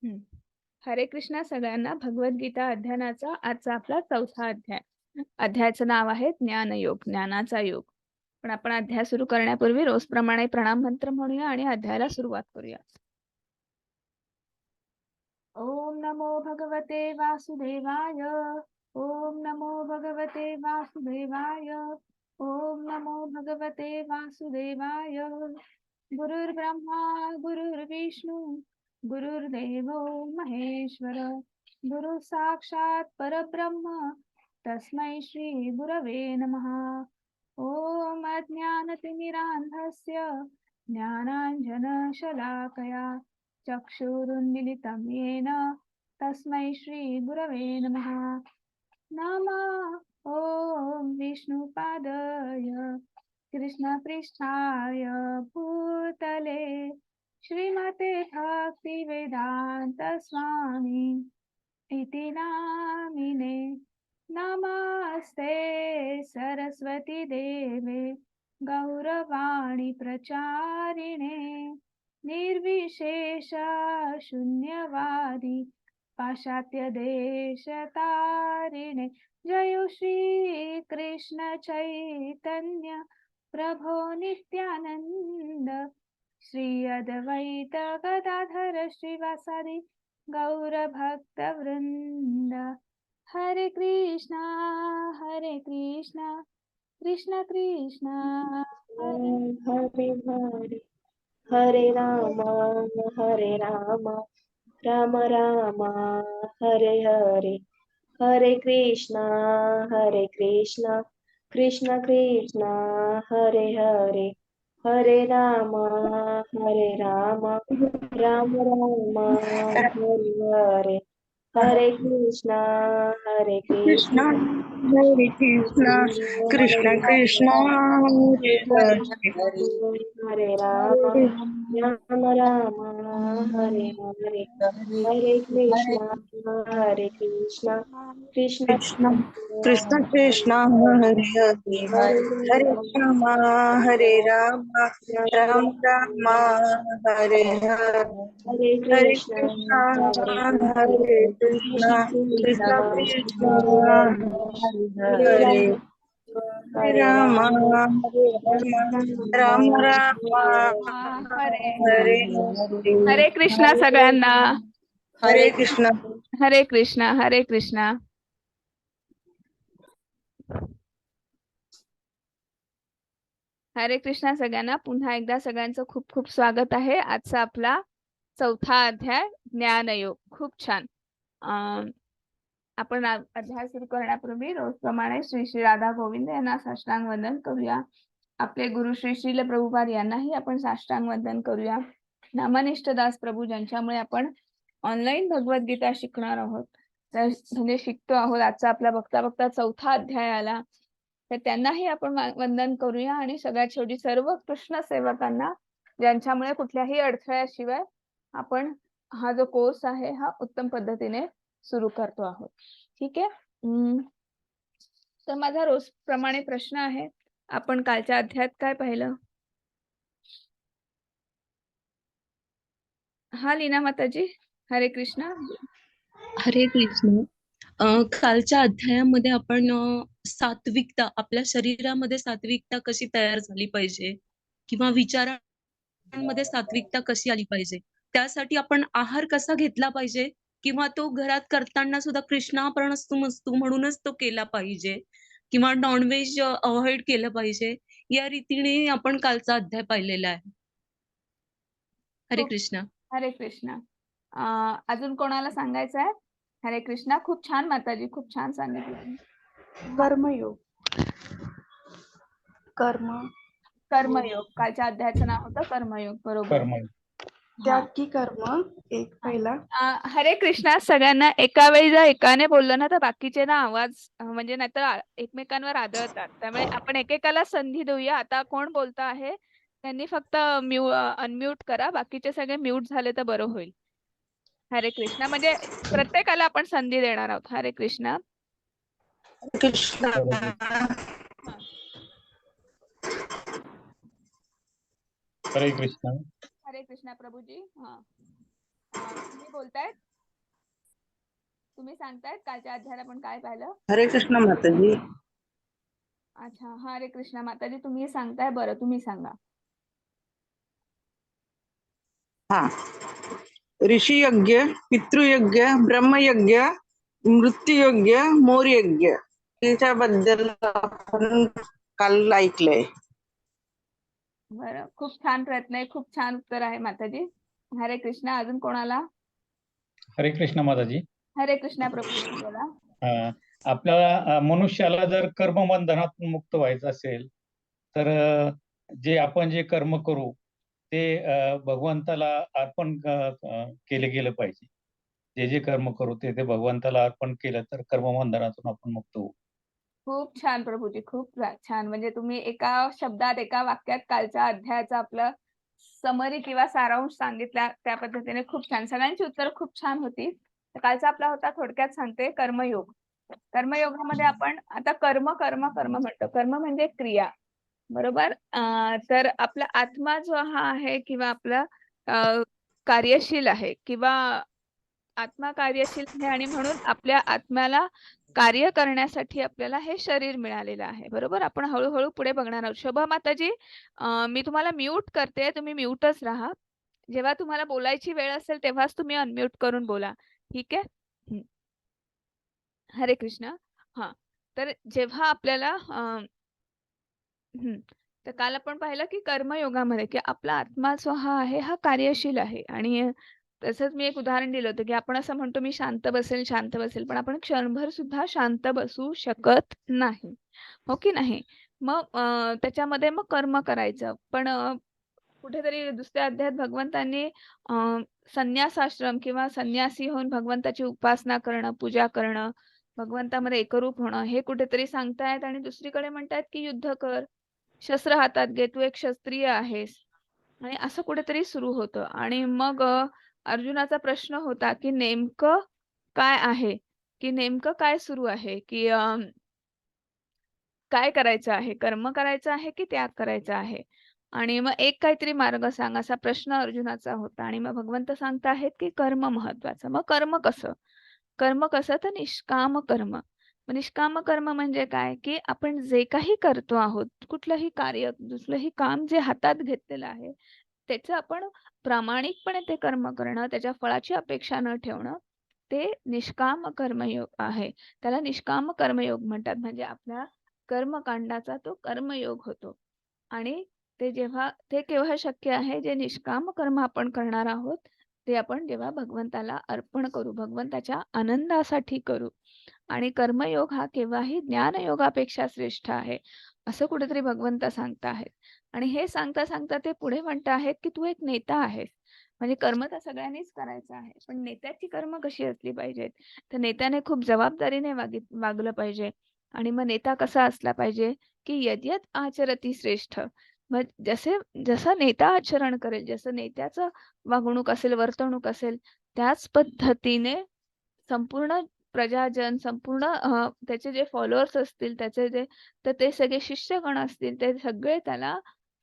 हम्म. हरे कृष्णा सगळ्यांना. भगवद्गीता अध्ययनाचा आजचा आपला चौथा अध्याय. अध्यायाचं नाव आहे ज्ञानयोग, ज्ञानाचा योग. पण आपण अध्याय सुरू करण्यापूर्वी रोजप्रमाणे प्रणाम मंत्र म्हणूया आणि अध्यायाला सुरुवात करूया. ओम नमो भगवते वासुदेवाय. ओम नमो भगवते वासुदेवाय. ओम नमो भगवते वासुदेवाय. गुरुर्ब्रह्मा गुरुर्विष्णू गुरुर्देवो महेश्वर. गुरु साक्षात परब्रह्म तस्मै श्री गुरवे नमः. ओम अज्ञानतिमिरान्धस्य ज्ञानाञ्जनशलाकया चक्षुरुन्मिलितं येन तस्मै श्री गुरवे नमः. नमः ॐ विष्णुपादाय कृष्णपृष्ठाय भूतले श्रीमते भक्तिवेदान्त स्वामी इति नामिने. नमस्ते सरस्वती देवे गौरवाणी प्रचारिणे निर्विशेष शून्यवादी पाश्चात्य देशतारिणे. जय श्री कृष्ण चैतन्य प्रभो नित्यानंद श्री अद्वैत गदाधर श्रीवासादि गौर भक्त वृंद. हरे कृष्णा कृष्ण कृष्ण हरे हरे हरे हरे राम राम राम हरे हरे. हरे कृष्णा कृष्ण कृष्ण हरे हरे. हरे राम राम राम हरे हरे. हरे कृष्णा कृष्णा हरे कृष्णा कृष्ण कृष्ण हरे हरे हरे राम हरे राम राम हरे हरे. हरे कृष्णा कृष्ण कृष्ण कृष्ण कृष्ण कृष्ण हरे हरे हरे राम राम राम हरे हरे. हरे हरे कृष्ण कृष्णा कृष्ण हरे कृष्णा कृष्ण कृष्ण हरे हरे राम हरे राम राम हरे हरे हरे कृष्णा सगळ्यांना. हरे कृष्ण. हरे कृष्णा. हरे कृष्णा सगळ्यांना. पुन्हा एकदा सगळ्यांचं खूप खूप स्वागत आहे. आजचा आपला चौथा अध्याय ज्ञानयोग. खूप छान. आपण अध्याय सुरू करण्यापूर्वी रोजप्रमाणे श्री श्री राधा गोविंद यांना साष्टांग वंदन करूया. आपले गुरु श्री श्रील प्रभुपाद यांनाही आपण साष्टांग वंदन करूया. नामनिष्ठ दास प्रभू ज्यांच्यामुळे आपण ऑनलाईन भगवद्गीता शिकणार आहोत, म्हणजे शिकतो आहोत. आजचा आपला बघता बघता चौथा अध्याय आला, तर त्यांनाही आपण वंदन करूया. आणि सगळ्यात शेवटी सर्व कृष्ण सेवकांना ज्यांच्यामुळे कुठल्याही अडथळ्याशिवाय आपण हा जो कोर्स आहे हा उत्तम पद्धतीने सुरू करतो आहोत. ठीक आहे. तर माझा रोज प्रमाणे प्रश्न आहे, आपण कालच्या अध्यायात काय पाहिलं? हा लीना माताजी. हरे कृष्णा. हरे कृष्ण. कालच्या अध्यायामध्ये आपण सात्विकता, आपल्या शरीरामध्ये सात्विकता कशी तयार झाली पाहिजे किंवा विचारांमध्ये सात्विकता कशी आली पाहिजे, त्यासाठी आपण आहार कसा घेतला पाहिजे किंवा तो घरात करताना सुद्धा कृष्णार्पणमस्तु म्हणूनच तो केला पाहिजे किंवा नॉनव्हेज अवॉइड केलं पाहिजे, या रीतीने आपण कालचा अध्याय पाहिलेला आहे. हरे कृष्ण. हरे कृष्णा. अजून कोणाला सांगायचं आहे? हरे कृष्णा. खूप छान माताजी, खूप छान सांगितलं. कर्मयोग. कर्मयोग. कालच्या अध्यायाचं नाव होतं कर्मयोग. बरोबर. त्याग की कर्म एक पहिला. हरे कृष्णा सगळ्यांना. एका वेळी जर एकाने बोललं ना तर बाकीचे ना आवाज म्हणजे नाहीतर एकमेकांवर आदळतात. त्यामुळे आपण एकेकाला संधी देऊया. आता कोण बोलता आहे त्यांनी फक्त अनम्यूट करा, बाकीचे सगळे म्यूट झाले तर बरं होईल. हरे कृष्णा. म्हणजे प्रत्येकाला आपण संधी देणार आहोत. हरे कृष्णा. कृष्ण हरे कृष्णा. हरे कृष्णा प्रभूजी. हा तुम्ही बोलतायत? तुम्ही सांगतायत कालच्या अध्यायात आपण काय पाहिलं? हरे कृष्ण माताजी. अच्छा, हरे कृष्णा माताजी, तुम्ही सांगताय, बरं तुम्ही सांगा. हा. ऋषी यज्ञ, पितृयज्ञ, ब्रह्मयज्ञ, मृत्यूयज्ञ, मोरयज्ञ याच्याबद्दल आपण काल ऐकलंय. बरं, खूप छान प्रयत्न आहे, खूप छान उत्तर आहे माताजी. हरे कृष्णा. अजून कोणाला? हरे कृष्ण माताजी. हरे कृष्णा प्रभू, बोला. आपल्याला मनुष्याला जर कर्मबंधनातून मुक्त व्हायचं असेल तर जे आपण जे कर्म करू ते भगवंताला अर्पण केले गेलं पाहिजे. जे जे कर्म करू ते ते भगवंताला अर्पण केलं तर कर्मबंधनातून आपण मुक्त होऊ. खूप छान प्रभूजी, खूप छान. म्हणजे तुम्ही एका शब्दात, एका वाक्यात कालच्या अध्यायाचा आपलं समरी किंवा सारांश सांगितला. त्या पद्धतीने खूप छान. सगळ्यांची उत्तर खूप छान होती. तर कालचा आपला होता, थोडक्यात सांगते, कर्मयोग. कर्मयोगामध्ये आपण आता कर्म कर्म कर्म म्हणतो. कर्म म्हणजे क्रिया, बरोबर. तर आपला आत्मा जो हा आहे किंवा आपला कार्यशील आहे किंवा आत्मा कार्यशील आहे आणि म्हणून आपल्या आत्म्याला कार्य करण्यासाठी आपल्याला हे शरीर मिळालेलं आहे, बरोबर. आपण हळूहळू पुढे बघणार आहोत. शोभा माताजी, मी तुम्हाला म्यूट करते, तुम्ही म्यूटच राहा. जेव्हा तुम्हाला बोलायची वेळ असेल तेव्हाच तुम्ही अनम्यूट करून बोला, ठीक आहे. हरे कृष्ण. हा, तर जेव्हा आपल्याला तर काल आपण पाहिलं की कर्मयोगामध्ये की आपला आत्मा जो हा आहे हा कार्यशील आहे आणि तसंच मी एक उदाहरण दिलं होतं की आपण असं म्हणतो मी शांत बसेल शांत बसेल, पण आपण क्षणभर सुद्धा शांत बसू शकत नाही, हो की नाही. मग त्याच्यामध्ये मग कर्म करायचं. पण कुठेतरी दुसऱ्या अध्यायात भगवंतांनी संन्यासाश्रम किंवा संन्यासी होऊन भगवंताची उपासना करणं, पूजा करणं, भगवंतामध्ये एकरूप होणं हे कुठेतरी सांगतायत आणि दुसरीकडे म्हणतायत की युद्ध कर, शस्त्र हातात घे, तू एक क्षत्रिय आहेस. आणि असं कुठेतरी सुरू होतं आणि मग अर्जुनाचा प्रश्न होता की नेमकं काय आहे, की नेमकं काय सुरू आहे, की काय करायचं आहे, कर्म करायचं आहे की त्याग करायचा आहे. आणि मग एक काहीतरी मार्ग सांग, असा प्रश्न अर्जुनाचा होता. आणि मग भगवंत सांगताहेत की कर्म महत्वाचं. मग कर्म कसं? कर्म कसं तर निष्काम कर्म. मग निष्काम कर्म म्हणजे काय, की आपण जे काही करतो आहोत, कुठलंही कार्य, दुसरंही काम जे हातात घेतलेलं आहे, त्याचं आपण प्रामाणिकपणे ते कर्म करणं, त्याच्या फळाची अपेक्षा न ठेवणं, ते निष्काम कर्मयोग आहे. त्याला निष्काम कर्मयोग म्हणतात. म्हणजे आपल्या कर्मकांडाचा तो कर्मयोग होतो. आणि ते केव्हा शक्य आहे, जे निष्काम कर्म आपण करणार आहोत, ते आपण जेव्हा भगवंताला अर्पण करू, भगवंताच्या आनंदासाठी करू. आणि कर्मयोग हा केव्हाही ज्ञानयोगापेक्षा श्रेष्ठ आहे, असं कुठेतरी भगवंत सांगत आहेत. आणि हे सांगता सांगता ते पुढे म्हणत आहेत की तू एक नेता आहेस. म्हणजे कर्म तर सगळ्यांनीच करायचं आहे, पण नेत्याची कर्म कशी असली पाहिजेत, तर नेत्याने खूप जबाबदारीने वागलं पाहिजे. आणि मग नेता कसा असला पाहिजे, की यद्यत आचरती श्रेष्ठ. मग जसं नेता आचरण करेल, जसं नेत्याचं वागणूक असेल, वर्तणूक असेल, त्याच पद्धतीने संपूर्ण प्रजाजन, संपूर्ण त्याचे जे फॉलोअर्स असतील, तर ते सगळे शिष्यगण असतील, ते सगळे त्याला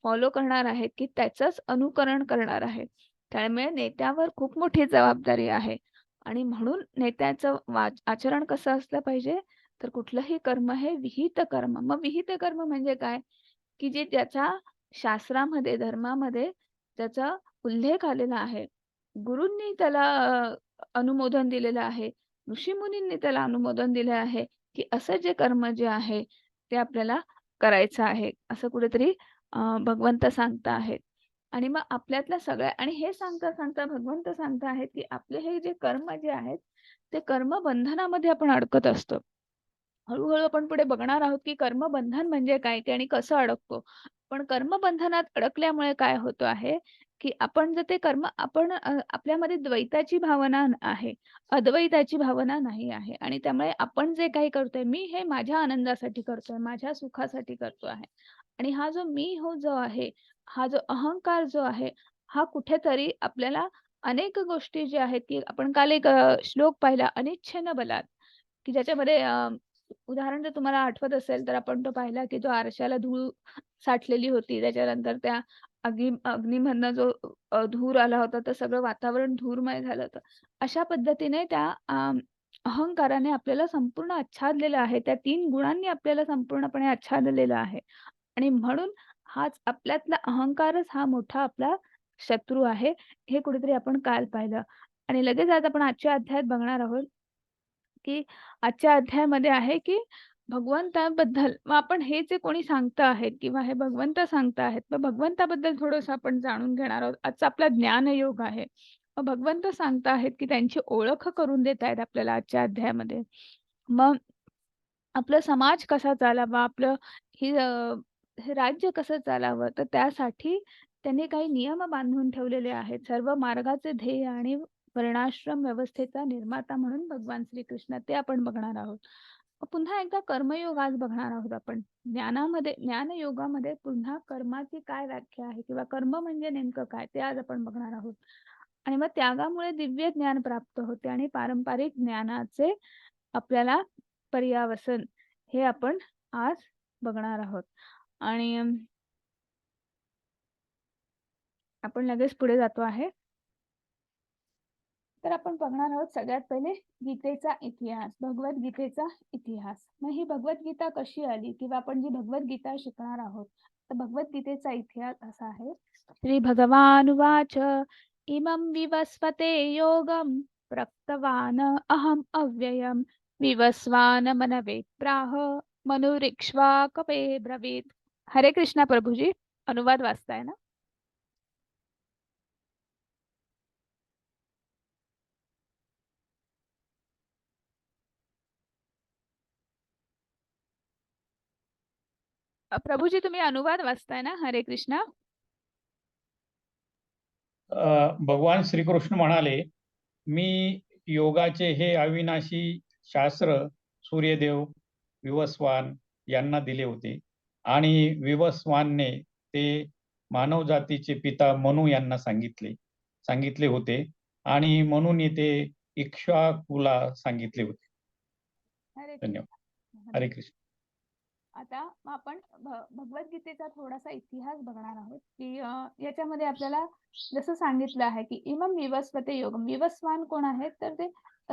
फॉलो करणार आहेत, की त्याचंच अनुकरण करणार आहेत. त्यामुळे नेत्यावर खूप मोठी जबाबदारी आहे. आणि म्हणून नेत्याचं आचरण कसं असलं पाहिजे, तर कुठलंही कर्म हे विहित कर्म. मग विहित कर्म म्हणजे काय, की जे ज्याचा शास्त्रामध्ये, धर्मामध्ये त्याचा उल्लेख आलेला आहे. गुरूंनी त्याला अनुमोदन दिलेलं आहे. ऋषीमुनींनी त्याला अनुमोदन दिले आहे, की असं जे कर्म जे आहे, ते आपल्याला करायचं आहे. असं कुठेतरी भगवंत सांगत आहेत. आणि मग आपल्यातल्या सगळ्या, आणि हे सांगता सांगता भगवंत सांगत आहेत, की आपले हे जे कर्म जे आहेत, ते कर्म बंधनामध्ये आपण अडकत असतो. हळूहळू आपण पुढे बघणार आहोत की कर्मबंधन म्हणजे काय ते आणि कसं अडकतो. पण कर्मबंधनात अडकल्यामुळे काय होतं आहे, की आपण जर ते कर्म आपल्यामध्ये द्वैताची भावना आहे, अद्वैताची भावना नाही आहे. आणि त्यामुळे आपण जे काही करतोय, मी हे माझ्या आनंदासाठी करतोय, माझ्या सुखासाठी करतो आहे. आणि हा जो मी हो जो आहे, हा जो अहंकार जो आहे, हा कुठेतरी आपल्याला अनेक गोष्टी ज्या आहेत, की आपण काल एक श्लोक पाहिला, अनिच्छेन बलात्, की ज्याच्यामध्ये उदाहरण जर तुम्हाला आठवत असेल तर आपण तो पाहिला, की तो आरशाला धूळ साठलेली होती. त्याच्यानंतर त्या अग्नीमधनं जो धूर आला होता, तर सगळं वातावरण धूरमय झालं होतं. अशा पद्धतीने त्या अहंकाराने आपल्याला संपूर्ण आच्छादलेलं आहे. त्या 3 गुणांनी आपल्याला संपूर्णपणे आच्छादलेलं आहे. आणि म्हणून हाच आपल्यातला अहंकारच हा मोठा आपला शत्रू आहे. हे कुठेतरी आपण काल पाहिलं. आणि लगेच आज आपण आजच्या अध्यायात बघणार आहोत, की आजच्या अध्यायामध्ये आहे, की भगवंताबद्दल मग आपण हे जे कोणी सांगतं आहेत किंवा हे भगवंत सांगत आहेत, मग भगवंताबद्दल थोडंसं आपण जाणून घेणार आहोत. आजचा आपला ज्ञानयोग आहे. मग भगवंत सांगत आहेत, की त्यांची ओळख करून देत आहेत आपल्याला आजच्या अध्यायामध्ये. मग आपला समाज कसा चालावा, आपलं हे हे राज्य कसं चालावं, तर त्यासाठी त्यांनी काही नियम बांधून ठेवलेले आहेत. सर्व मार्गाचे ध्येय आणि वर्णाश्रम व्यवस्थेचा निर्माता म्हणून भगवान श्रीकृष्ण ते आपण बघणार आहोत. पुन्हा एकदा कर्मयोग आज बघणार आहोत आपण. ज्ञानयोगामध्ये पुन्हा कर्माची काय व्याख्या आहे किंवा कर्म म्हणजे नेमकं काय ते आज आपण बघणार आहोत. आणि मग त्यागामुळे दिव्य ज्ञान प्राप्त होते आणि पारंपरिक ज्ञानाचे आपल्याला पर्यावसन हे आपण आज बघणार आहोत. आणि आपण लगेच पुढे जातो आहे. तर आपण बघणार आहोत सगळ्यात पहिले गीतेचा इतिहास, भगवद्गीतेचा इतिहास. मग ही भगवद्गीता कशी आली किंवा आपण जी भगवद्गीता शिकणार आहोत, तर भगवद्गीतेचा इतिहास असा आहे. श्री भगवानुवाच इमं विवस्वते योगं प्रक्तवान अहम अव्ययम विवस्वान मनवे प्राह मनुरिक्ष्वाकपे ब्रवीत. हरे कृष्णा प्रभुजी, अनुवाद वाचताय ना? प्रभुजी तुम्ही अनुवाद वाचताय ना? हरे कृष्णा. भगवान श्रीकृष्ण म्हणाले, मी योगाचे हे अविनाशी शास्त्र सूर्यदेव विवस्वान यांना दिले होते आणि विवस्वानने ते मानव जातीचे पिता मनु यांना सांगितले होते आणि मनुने ते इक्ष्वाकुला सांगितले होते. हरे धन्यवाद. कृष्ण. हरे कृष्ण. आता आपण भगवद्गीतेचा थोडासा इतिहास बघणार आहोत, की याच्यामध्ये आपल्याला जसं सांगितलं आहे, की इमं विवस्वते योगम. विवस्वान कोण आहेत? तर ते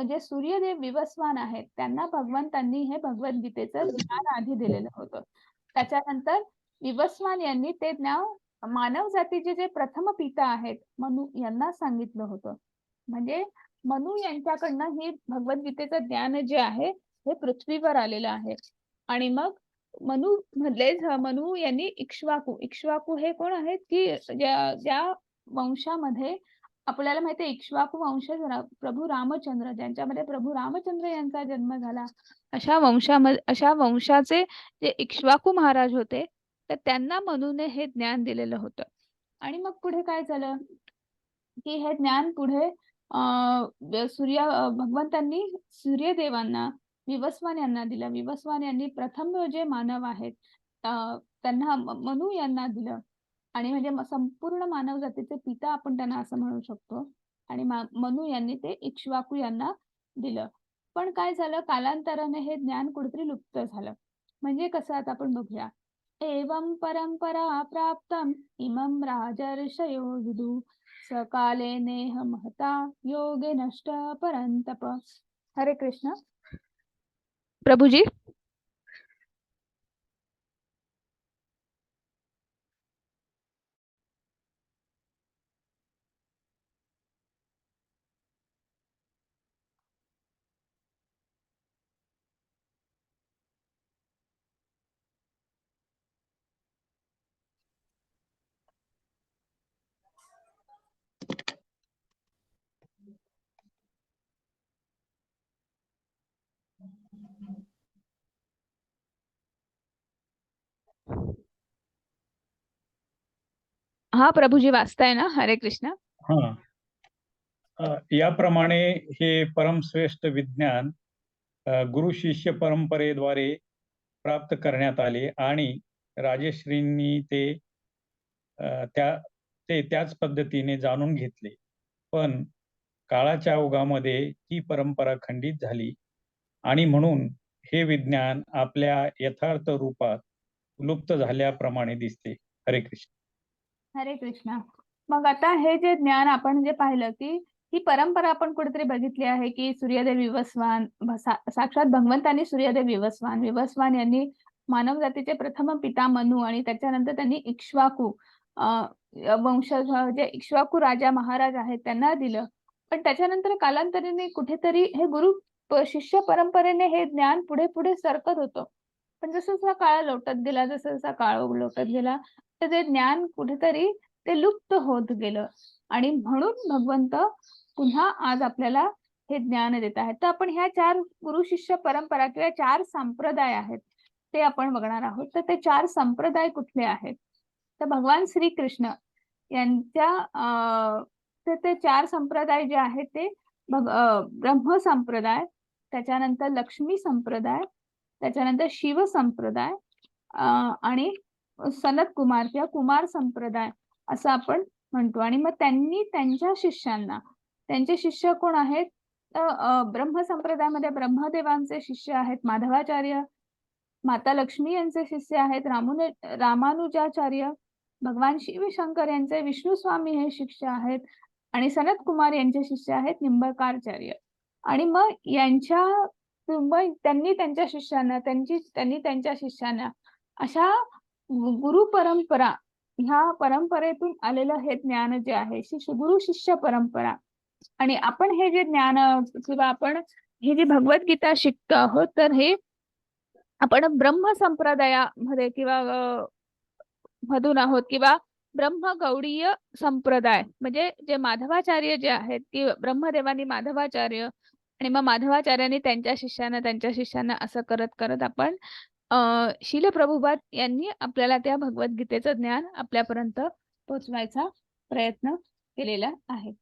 जे सूर्यदेव विवस्वान आहेत, त्यांना भगवंतांनी हे भगवद्गीतेचं ज्ञान आधी दिलेलं होतं. त्याच्यानंतर विवस्वान यांनी ते ज्ञान मानव जातीचे जे प्रथम पिता आहेत मनु यांना सांगितलं होतं. म्हणजे मनु यांच्याकडनं हे भगवद्गीतेचं ज्ञान जे आहे हे पृथ्वीवर आलेलं आहे. आणि मग मनु यांनी इक्ष्वाकू हे कोण आहेत, की ज्या वंशामध्ये आपल्याला माहिती आहे इक्ष्वाकू वंशज प्रभू रामचंद्र, ज्यांच्यामध्ये प्रभू रामचंद्र यांचा जन्म झाला, अशा वंशाचे जे इक्ष्वाकू महाराज होते, तर त्यांना मनुने हे ज्ञान दिलेलं होतं. आणि मग पुढे काय झालं, की हे ज्ञान पुढे भगवंतांनी सूर्यदेवांना विवस्वान यांना दिलं. विवस्वान यांनी प्रथम जे मानव आहेत त्यांना मनु यांना दिलं. आणि म्हणजे संपूर्ण मानव जातीचे पिता आपण त्यांना असं म्हणू शकतो. आणि मनु यांनी ते इक्ष्वाकू यांना दिलं. पण काय झालं, कालांतराने हे ज्ञान कुठेतरी लुप्त झालं. म्हणजे कसं आता आपण बघूया. एवं परंपरा प्राप्तम इमं राजर्षयो विदु सकाले नेह महता योगे नष्ट परंतप. हरे कृष्ण. प्रभुजी. हा प्रभुजी वाचताय ना? हरे कृष्ण. याप्रमाणे हे परमश्रेष्ठ विज्ञान गुरु शिष्य परंपरेद्वारे प्राप्त करण्यात आले आणि राजश्रींनी त्याच पद्धतीने जाणून घेतले. पण काळाच्या ओघामध्ये ही परंपरा खंडित झाली आणि म्हणून हे विज्ञान आपल्या यथार्थ रूपात लुप्त झाल्याप्रमाणे दिसते. हरे कृष्ण. हरे कृष्णा. मग आता हे जे ज्ञान आपण जे पाहिलं की ही परंपरा आपण कुठेतरी बघितली आहे की सूर्यदेव विवस्वान साक्षात भगवंतांनी सूर्यदेव विवस्वान यांनी मानव जातीचे प्रथम पिता मनू आणि त्याच्यानंतर त्यांनी इक्ष्वाकू वंशज जे इक्ष्वाकू राजा महाराज आहेत त्यांना दिलं. पण त्याच्यानंतर कालांतराने कुठेतरी हे गुरु शिष्य परंपरेने हे ज्ञान पुढे पुढे सरकत होतं. पण जसं जसा काळ लोटत गेला, जसा जसा काळ लोटत गेला, तर ते ज्ञान कुठेतरी ते लुप्त होत गेलं. आणि म्हणून भगवंत पुन्हा आज आपल्याला हे ज्ञान देत आहेत. तर आपण ह्या 4 गुरु शिष्य परंपरा किंवा 4 संप्रदाय आहेत ते आपण बघणार आहोत. तर ते 4 संप्रदाय कुठले आहेत? तर भगवान श्रीकृष्ण यांच्या ते 4 संप्रदाय जे आहेत ते ब्रह्म संप्रदाय, त्याच्यानंतर लक्ष्मी संप्रदाय, त्याच्यानंतर शिव संप्रदाय आणि सनत कुमार किंवा कुमार संप्रदाय असं आपण म्हणतो. आणि मग त्यांनी त्यांच्या शिष्यांना, त्यांचे शिष्य कोण आहेत? ब्रह्म संप्रदायामध्ये ब्रह्मदेवांचे शिष्य आहेत माधवाचार्य, माता लक्ष्मी यांचे शिष्य आहेत रामानुजाचार्य, भगवान शिवशंकर यांचे विष्णू स्वामी हे शिष्य आहेत आणि सनत कुमार यांचे शिष्य आहेत निंबाळकारचार्य. आणि मग त्यांनी त्यांच्या शिष्यांना अशा गुरु परंपरा, ह्या परंपरेतून आलेलं हे ज्ञान जे आहे गुरु शिष्य परंपरा. आणि आपण हे जे ज्ञान किंवा आपण हे जे भगवद्गीता शिकतो आहोत तर हे आपण ब्रह्म संप्रदायामध्ये किंवा मधून आहोत किंवा ब्रह्मगौडीय संप्रदाय म्हणजे जे माधवाचार्य जे आहेत की ब्रह्मदेवानी माधवाचार्य आणि मग माधवाचार्यांनी त्यांच्या शिष्यांना असं करत करत आपण शील प्रभुपाद यांनी आपल्याला त्या भगवद्गीतेचं ज्ञान आपल्यापर्यंत पोहोचवायचा प्रयत्न केलेला आहे.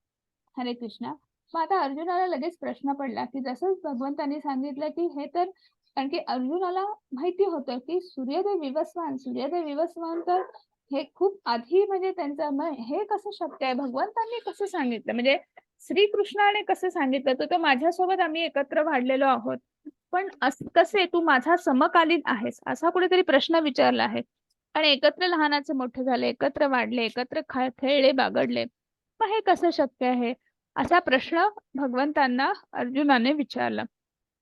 हरे कृष्णा. मग आता अर्जुनाला लगेच प्रश्न पडला की जसं भगवंतांनी सांगितलं की हे तर, कारण की अर्जुनाला माहिती होतं की सूर्यदेव विवस्वान तर हे खूप आधी म्हणजे त्यांचं हे कसं शक्य आहे, भगवंतांनी कसं सांगितलं, म्हणजे श्रीकृष्णाने कसं सांगितलं, तर माझ्यासोबत आम्ही एकत्र वाढलेलो आहोत, पण कसे तू माझा समकालीन आहेस असा कुठेतरी प्रश्न विचारला आहे. आणि एकत्र लहानाचे मोठे झाले, एकत्र वाढले, एकत्र खेळले बागडले, मग हे कसं शक्य आहे असा प्रश्न भगवंतांना अर्जुनाने विचारला.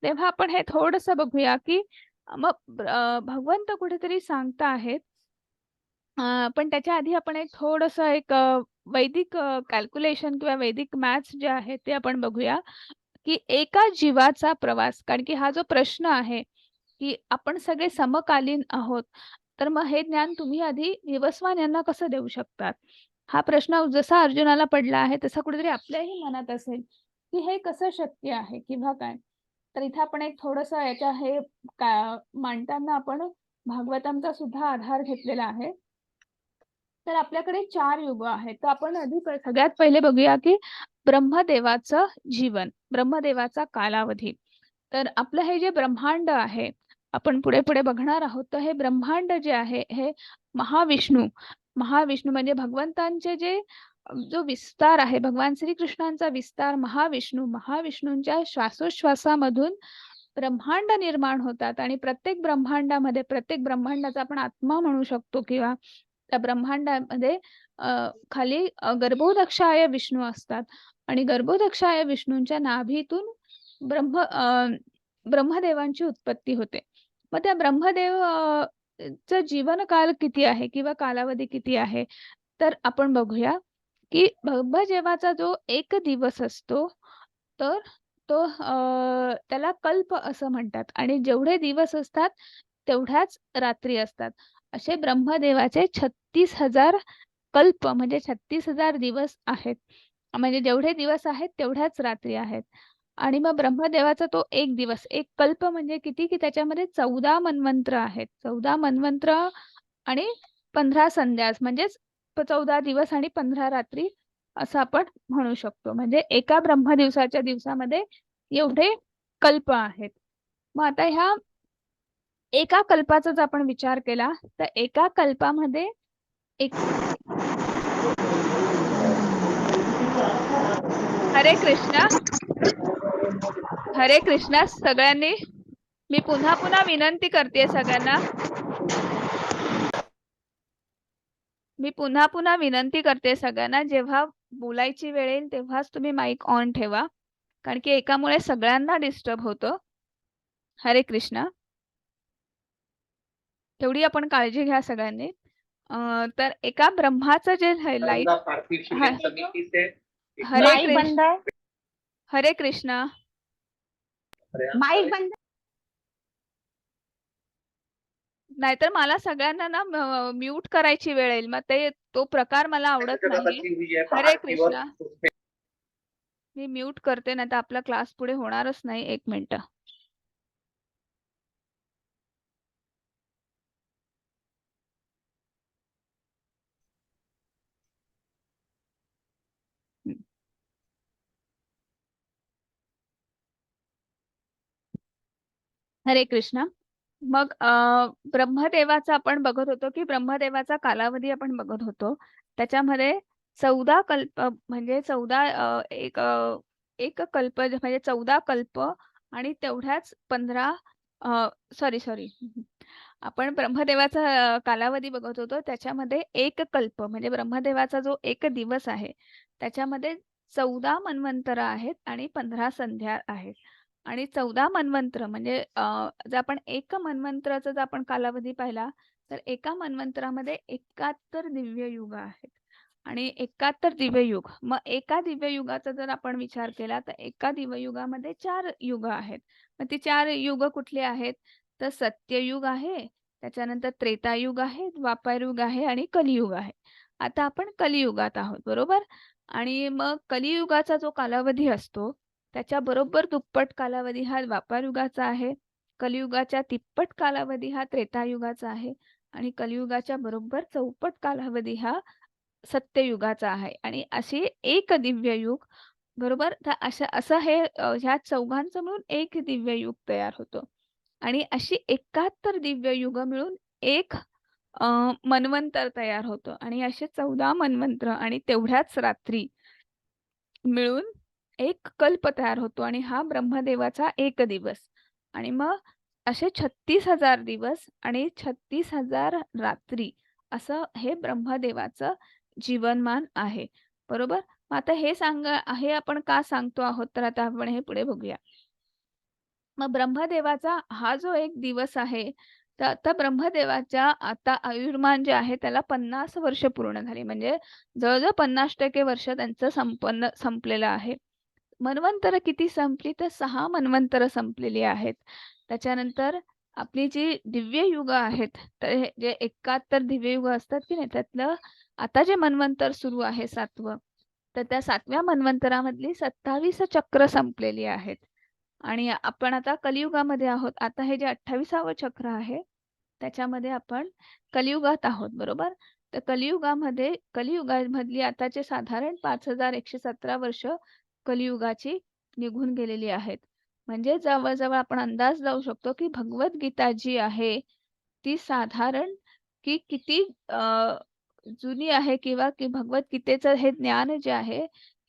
तेव्हा आपण हे थोडस बघूया की मग भगवंत कुठेतरी सांगता आहेत. पण त्याच्या आधी आपण एक वैदिक कॅल्क्युलेशन किंवा वैदिक मॅथ्स जे आहे ते आपण बघूया की एका जीवाचा प्रवास, कारण की हा जो प्रश्न आहे की आपण सगळे समकालीन आहोत, तर मग हे ज्ञान तुम्ही आधी विवस्वान यांना कसं देऊ शकतात, हा प्रश्न जसा अर्जुनाला पडला आहे तसा कुठेतरी आपल्याही मनात असेल की हे कसं शक्य आहे किंवा काय. तर इथे आपण एक थोडस याच्या हे मांडताना आपण भागवतांचा सुद्धा आधार घेतलेला आहे. तर आपल्याकडे 4 युग आहेत. तर आपण आधी सगळ्यात पहिले बघूया की ब्रह्मदेवाचं जीवन, ब्रह्मदेवाचा कालावधी. तर आपलं हे जे ब्रह्मांड आहे आपण पुढे पुढे बघणार आहोत, तर हे ब्रह्मांड जे आहे हे महाविष्णू म्हणजे भगवंतांचे जो विस्तार आहे, भगवान श्रीकृष्णांचा विस्तार महाविष्णूंच्या श्वासोश्वासामधून ब्रह्मांड निर्माण होतात. आणि प्रत्येक ब्रह्मांडाचा आपण आत्मा म्हणू शकतो किंवा त्या ब्रह्मांडामध्ये खाली गर्भोदक्षाय विष्णू असतात आणि गर्भोदक्षाय विष्णूंच्या नाभीतून ब्रह्मदेवांची उत्पत्ती होते. मग त्या ब्रह्मदेव जीवनकाल किती आहे किंवा कालावधी किती आहे, तर आपण बघूया की ब्रह्मदेवाचा जो एक दिवस असतो तर तो त्याला कल्प असं म्हणतात आणि जेवढे दिवस असतात तेवढ्याच रात्री असतात. असे ब्रह्मदेवाचे 36,000 कल्प म्हणजे 36,000 दिवस आहेत. म्हणजे जेवढे दिवस आहेत तेवढ्याच रात्री आहेत. आणि मग ब्रह्मदेवाचा तो एक दिवस, एक कल्प म्हणजे किती, की त्याच्यामध्ये 14 मन्वंतर आहेत. 14 मन्वंतर आणि 15 संध्या म्हणजेच 14 दिवस आणि 15 रात्री असं आपण म्हणू शकतो. म्हणजे एका ब्रह्मदिवसाच्या दिवसामध्ये एवढे कल्प आहेत. मग आता ह्या एका कल्पाचा जर आपण विचार केला तर एका कल्पामध्ये एक हरे कृष्णा सगळ्यांनी, मी पुन्हा विनंती करते सगळ्यांना, मी पुन्हा पुन्हा विनंती करते सगळ्यांना, जेव्हा बोलायची वेळ येईल तेव्हाच तुम्ही माईक ऑन ठेवा, कारण की एकामुळे सगळ्यांना डिस्टर्ब होतं. हरे कृष्ण. तेवढी आपण काळजी घ्या सगळ्यांनी. तर एका ब्रह्माचं जे लाईट हरे माईक कृष्ण बंद आहे. हरे कृष्ण. माईक बंद. नाहीतर मला सगळ्यांना ना म्यूट करायची वेळ येईल, मग तो प्रकार मला आवडत नाही. हरे कृष्ण. मी म्यूट करते, नाही तर आपला क्लास पुढे होणारच नाही. 1 मिनिट. हरे कृष्ण. मग ब्रह्मदेवाचा आपण बघत होतो की ब्रह्मदेवाचा कालावधी आपण बघत होतो. त्याच्यामध्ये 14 कल्प म्हणजे 14 एक कल्प म्हणजे 14 कल्प आणि तेवढ्याच 15 सॉरी आपण ब्रह्मदेवाचा कालावधी बघत होतो. त्याच्यामध्ये एक कल्प म्हणजे ब्रह्मदेवाचा जो एक दिवस आहे त्याच्यामध्ये 14 मन्वंतर आहेत आणि 15 संध्या आहेत. आणि 14 मन्वंतर म्हणजे जर आपण एक मन्वंतराचा जर आपण कालावधी पाहिला तर एका मन्वंतरामध्ये 71 दिव्य युग आहेत आणि 71 दिव्ययुग. मग एका दिव्ययुगाचा जर आपण विचार केला तर एका दिव्ययुगामध्ये 4 युग आहेत. मग ती 4 युग कुठली आहेत? तर सत्ययुग आहे, त्याच्यानंतर त्रेतायुग आहे, द्वापरयुग आहे आणि कलियुग आहे. आता आपण कलियुगात आहोत, बरोबर? आणि मग कलियुगाचा जो कालावधी असतो त्याच्या बरोबर दुप्पट कालावधी हा द्वापरयुगाचा आहे. कलियुगाच्या तिप्पट कालावधी हा त्रेतायुगाचा आहे आणि कलियुगाच्या बरोबर चौपट कालावधी हा सत्ययुगाचा आहे. आणि अशी एक दिव्ययुग, बरोबर? तर असं हे ह्या चौघांचं मिळून एक दिव्ययुग तयार होतं. आणि अशी 71 दिव्ययुग मिळून एक मन्वंतर तयार होतं आणि असे 14 मन्वंतर आणि तेवढ्याच रात्री मिळून एक कल्प तयार होतो आणि हा ब्रह्मदेवाचा एक दिवस. आणि मग असे 36,000 दिवस आणि 36,000 रात्री असं हे ब्रह्मदेवाचं जीवनमान आहे, बरोबर? मग आता हे आपण का सांगतो आहोत तर आता आपण हे पुढे बघूया. मग ब्रह्मदेवाचा हा जो एक दिवस आहे तर आता ब्रह्मदेवाच्या आता आयुर्मान जे आहे त्याला 50 वर्ष पूर्ण झाली, म्हणजे जवळजवळ 50% वर्ष त्यांचं संपलेलं आहे. मन्वंतर किती संपली तर 6 मन्वंतर संपलेली आहेत. त्याच्यानंतर आपली जी दिव्य युग आहेत तर हे जे 71 दिव्य युग असतात की नाही त्यातलं आता जे मन्वंतर सुरू आहे 7वं, तर त्या 7व्या मन्वंतरामधली 27 चक्र संपलेली आहेत. आणि आपण आता कलियुगामध्ये आहोत. आता हे जे 28वं चक्र आहे त्याच्यामध्ये आपण कलियुगात आहोत, बरोबर? तर कलियुगामधली आताचे साधारण 5117 वर्ष कलियुगाची निघून गेलेली आहेत. म्हणजे जवळजवळ आपण अंदाज लावू शकतो की भगवद्गीता जी आहे ती साधारण की किती जुनी आहे किंवा की भगवद्गीतेचं हे ज्ञान जे आहे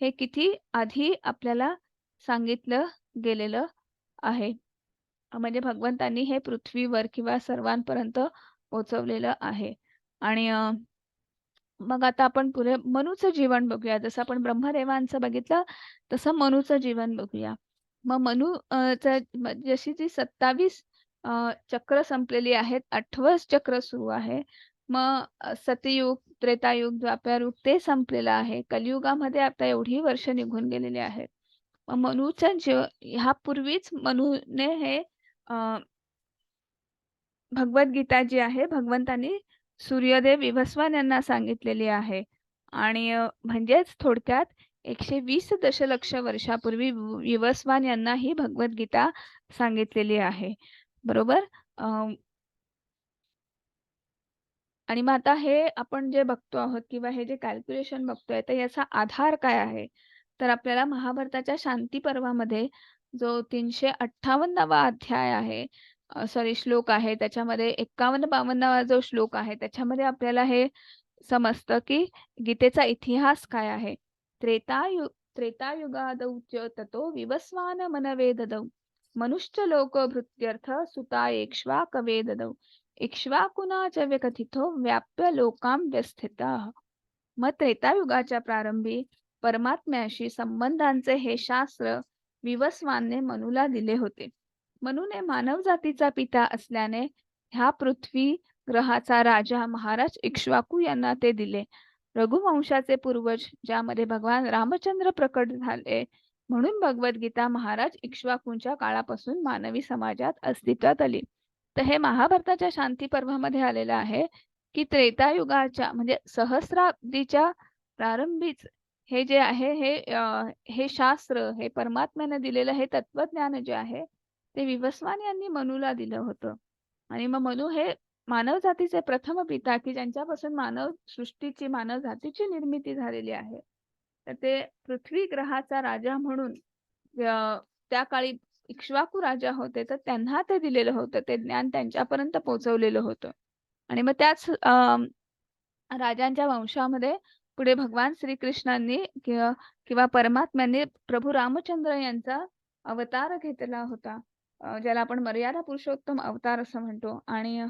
हे किती आधी आपल्याला सांगितलं गेलेलं आहे. म्हणजे भगवंतांनी हे पृथ्वीवर किंवा सर्वांपर्यंत पोहोचवलेलं आहे. आणि मग आता आपण पुढे मनूचं जीवन बघूया. जसं आपण ब्रह्मदेवांचं बघितलं तसं मनूचं जीवन बघूया. मग जशी ती 27 चक्र संपलेली आहेत, 8वं चक्र सुरू आहे. मग सतयुग, त्रेतायुग, द्वापरयुग ते संपलेलं आहे. कलियुगामध्ये आता एवढी वर्ष निघून गेलेली आहेत. मग मनूचं ह्यापूर्वीच मनूने हे भगवद्गीता जी आहे भगवंतांनी सूर्यदेव विवस्वान यांना सांगितलेली आहे. आणि म्हणजेच थोडक्यात 120 दशलक्ष वर्षापूर्वी विवस्वान यांना ही भगवद्गीता सांगितलेली आहे, बरोबर? आणि मग आता हे आपण जे बघतो आहोत किंवा हे जे कॅल्क्युलेशन बघतोय तर याचा आधार काय आहे? तर आपल्याला महाभारताच्या शांती पर्वामध्ये जो 358वा अध्याय आहे, श्लोक आहे, त्याच्यामध्ये 51-52 जो श्लोक आहे त्याच्यामध्ये आपल्याला हे समजतं की गीतेचा इतिहास काय आहे. त्रेतायुगादौ च ततो विवस्वान मनवे ददौ मनुष्य लोक भृत्यर्थ सुता एक्ष्वा कवे ददौ इक्ष्वाकुना च व्यकथितो व्याप्य लोकां व्यस्थितः. मग त्रेतायुगाच्या प्रारंभी परमात्म्याशी संबंधांचे हे शास्त्र विवस्वानने मनूला दिले होते. मनूने मानव जातीचा पिता असल्याने ह्या पृथ्वी ग्रहाचा राजा महाराज इक्ष्वाकू यांना ते दिले. रघुवंशाचे पूर्वज ज्यामध्ये भगवान रामचंद्र प्रकट झाले म्हणून भगवद्गीता महाराज इक्ष्वाकूंच्या काळापासून मानवी समाजात अस्तित्वात आली. तर हे महाभारताच्या शांती पर्वामध्ये आलेलं आहे की त्रेतायुगाच्या म्हणजे सहस्राब्दीच्या प्रारंभीच हे जे आहे हे शास्त्र, हे परमात्म्याने दिलेलं हे तत्वज्ञान जे आहे ते विवस्वान यांनी मनूला दिलं होतं. आणि मग मनू हे मानव जातीचे प्रथम पिता की ज्यांच्यापासून मानव सृष्टीची, मानव जातीची निर्मिती झालेली आहे. तर ते पृथ्वी ग्रहाचा राजा म्हणून त्या काळी इक्ष्वाकू राजा होते, तर त्यांना ते दिलेलं होतं, ते ज्ञान त्यांच्यापर्यंत पोहोचवलेलं होतं. आणि मग त्याच राजांच्या वंशामध्ये पुढे भगवान श्रीकृष्णांनी किंवा परमात्म्यांनी प्रभू रामचंद्र यांचा अवतार घेतला होता, ज्याला आपण मर्यादा पुरुषोत्तम अवतार असं म्हणतो. आणि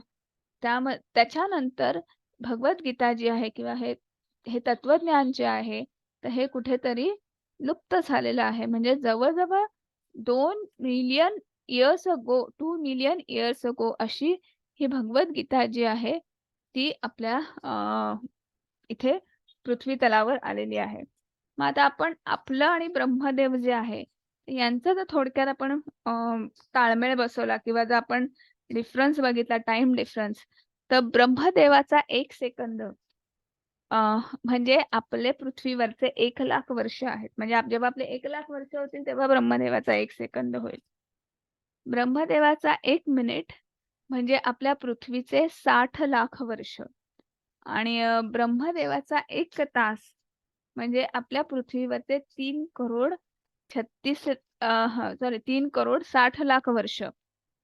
त्याच्यानंतर भगवद्गीता जी आहे किंवा हे तत्वज्ञान जे आहे तर हे कुठेतरी लुप्त झालेलं आहे. म्हणजे जवळजवळ 2 million years ago 2 million years ago अशी ही भगवद्गीता जी आहे ती आपल्या इथे पृथ्वी तलावर आलेली आहे. मग आता आपण आपलं आणि ब्रह्मदेव जे आहे यांचा जर थोडक्यात आपण ताळमेळ बसवला किंवा जर आपण डिफरन्स बघितला, टाइम डिफरन्स, तर ब्रह्मदेवाचा 1 सेकंद म्हणजे आपले पृथ्वीवरचे 1,00,000 वर्ष आहेत. म्हणजे जेव्हा आपले 1,00,000 वर्ष होतील तेव्हा ब्रह्मदेवाचा 1 सेकंद होईल. ब्रह्मदेवाचा 1 मिनिट म्हणजे आपल्या पृथ्वीचे 60,00,000 वर्ष. आणि ब्रह्मदेवाचा 1 तास म्हणजे आपल्या पृथ्वीवरचे 3 करोड 60 लाख वर्ष.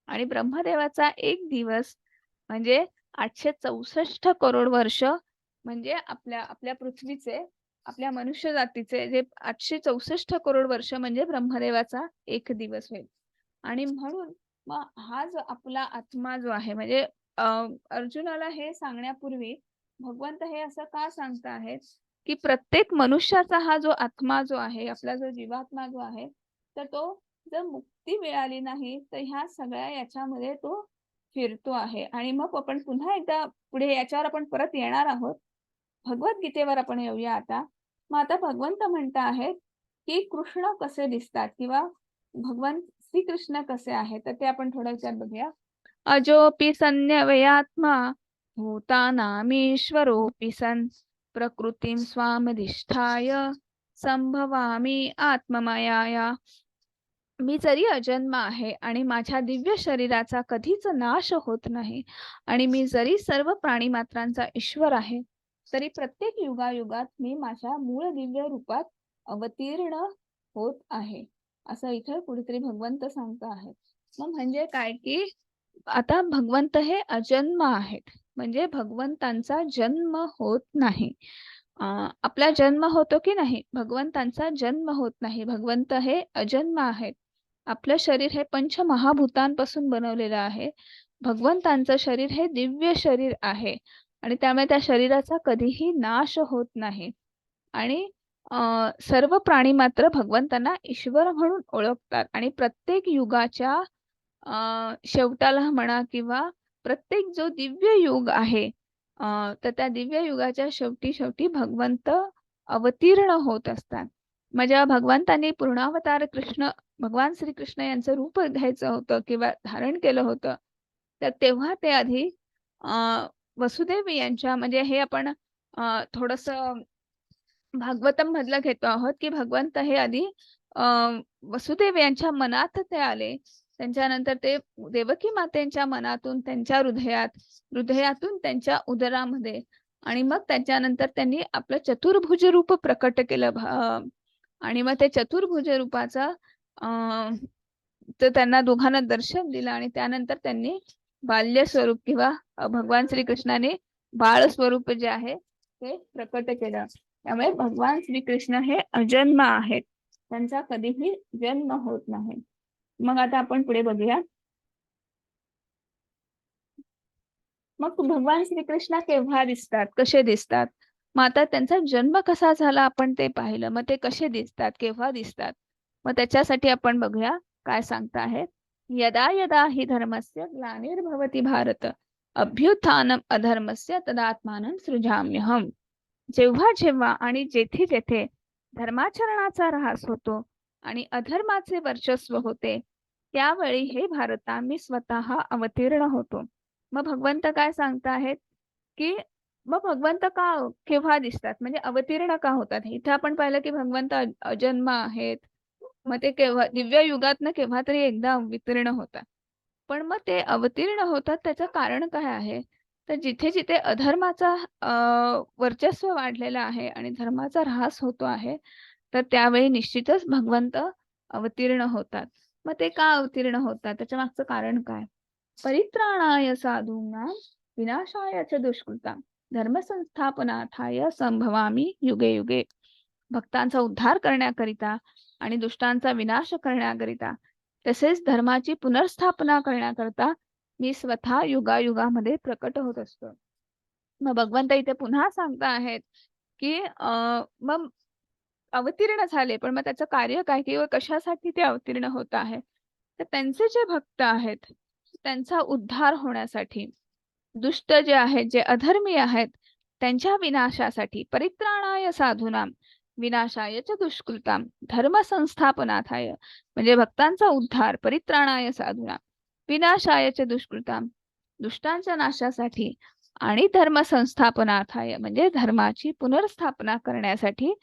आणि ब्रह्मदेवाचा 1 दिवस म्हणजे 864 करोड वर्ष म्हणजे आपल्या पृथ्वीचे, आपल्या मनुष्य जातीचे जे 864 करोड वर्ष म्हणजे ब्रह्मदेवाचा 1 दिवस होईल. आणि म्हणून मग हा जो आपला आत्मा जो आहे म्हणजे अर्जुनाला हे सांगण्यापूर्वी भगवंत हे असं का सांगत आहेत की प्रत्येक मनुष्याचा हा जो आत्मा जो आहे, आपला जो जीवात्मा जो आहे, तर तो जर मुक्ती मिळाली नाही तर ह्या सगळ्या याच्यामध्ये तो फिरतो आहे. आणि मग आपण पुन्हा एकदा पुढे याच्यावर आपण परत येणार आहोत. भगवद्गीतेवर आपण येऊया आता. मग आता भगवंत म्हणत आहेत की कृष्ण कसे दिसतात किंवा भगवान श्रीकृष्ण कसे आहेत, तर ते आपण थोड्या विचार बघूया. अजोपि सन्न्यवयात्मा भूतानामीश्वरोऽपि सन् प्रकृतिं स्वामधिष्ठाय संभवामि आत्ममायाया. मी जरी अजन्म आहे आणि माझ्या दिव्य शरीराचा कधीच नाश होत नाही आणि मी जरी सर्व प्राणीमात्रांचा ईश्वर आहे तरी प्रत्येक युगायुगात मी माझ्या मूळ दिव्य रूपात अवतीर्ण होत आहे असं इथे कुठेतरी भगवंत सांगत आहेत. मग म्हणजे काय की आता भगवंत हे अजन्म आहेत म्हणजे भगवंतांचा जन्म होत नाही. आपला जन्म होतो की नाही, भगवंतांचा जन्म होत नाही. भगवंत हे अजन्म आहेत. आपलं शरीर हे पंचमहाभूतांपासून बनवलेलं आहे. भगवंतांचं शरीर हे दिव्य शरीर आहे आणि त्यामुळे त्या शरीराचा कधीही नाश होत नाही. आणि सर्व प्राणी मात्र भगवंतांना ईश्वर म्हणून ओळखतात आणि प्रत्येक युगाच्या शेवटाला म्हणा किंवा प्रत्येक जो दिव्य युग आहे तर त्या दिव्य युगाच्या शेवटी भगवंत अवतीर्ण होत असतात. म्हणजे भगवंतांनी पूर्णावतार भगवान श्रीकृष्ण यांचं रूप घ्यायचं होतं किंवा धारण केलं होतं, तर तेव्हा ते आधी वसुदेव यांच्या म्हणजे हे आपण थोडंसं भागवतम मधलं घेतो आहोत की भगवंत हे आधी वसुदेव यांच्या मनात ते आले, त्यांच्यानंतर ते देवकी मातेच्या मनातून त्यांच्या हृदयातून त्यांच्या उदरामध्ये, आणि मग त्याच्यानंतर त्यांनी आपलं चतुर्भुज रूप प्रकट केलं. आणि मग ते चतुर्भुज रूपाचा तर त्यांना दोघांना दर्शन दिलं आणि त्यानंतर त्यांनी बाल्य स्वरूप किंवा भगवान श्रीकृष्णाने बाळ स्वरूप जे आहे ते प्रकट केलं. त्यामुळे भगवान श्रीकृष्ण हे अजन्म आहेत, त्यांचा कधीही जन्म होत नाही. मग आता आपण पुढे बघूया. मग भगवान श्रीकृष्ण केव्हा दिसतात, कसे दिसतात? मग आता त्यांचा जन्म कसा झाला आपण ते पाहिलं. मग ते कसे दिसतात, केव्हा दिसतात? मग त्याच्यासाठी आपण बघूया काय सांगता आहेत. यदा यदा हि धर्मस्य ग्लानिर्भवति भारत अभ्युत्थानम अधर्मस्य तदात्मानं सृजाम्यहम्. जेव्हा जेव्हा आणि जेथे जेथे धर्माचरणाचा ऱ्हास होतो आणि अधर्माचे वर्चस्व होते, त्यावेळी हे भारता मी स्वतः अवतीर्ण होतो. मग भगवंत काय सांगता आहेत की मग भगवंत केव्हा दिसतात, म्हणजे अवतीर्ण का होतात? इथे आपण पाहिलं की भगवंत अजन्म आहेत. मग ते केव्हा दिव्य युगातनं केव्हा तरी एकदा अवतीर्ण होतात. पण मग ते अवतीर्ण होतात त्याचं कारण काय आहे? तर जिथे जिथे अधर्माचा वर्चस्व वाढलेलं आहे आणि धर्माचा ऱ्हास होतो आहे, तर त्यावेळी निश्चितच भगवंत अवतीर्ण होतात. मग ते का अवतीर्ण होतात, त्याच्या मागचं कारण काय? परित्राणाय साधूनां विनाशाय च दुष्कृतां धर्मसंस्थापनार्थाय संभवामी युगे युगे. भक्तांचा उद्धार करण्याकरिता आणि दुष्टांचा विनाश करण्याकरिता तसेच धर्माची पुनर्स्थापना करण्याकरिता मी स्वतः युगायुगामध्ये प्रकट होत असतो. मग भगवंत इथे पुन्हा सांगता आहेत की मग अवतीर्ण झाले, पण मग त्याचं कार्य काय किंवा कशासाठी ते अवतीर्ण होत आहे? तर त्यांचे जे भक्त आहेत त्यांचा उद्धार होण्यासाठी, दुष्ट जे आहेत, जे अधर्मी आहेत त्यांच्या विनाशासाठी, परित्राणाय साधूनां विनाशाय च दुष्कृतां धर्मसंस्थापनार्थाय, म्हणजे भक्तांचा उद्धार, परित्राणाय साधूनां विनाशाय च दुष्कृतां दुष्टांच्या नाशासाठी आणि धर्मसंस्थापनार्थाय म्हणजे धर्माची पुनर्स्थापना करण्यासाठी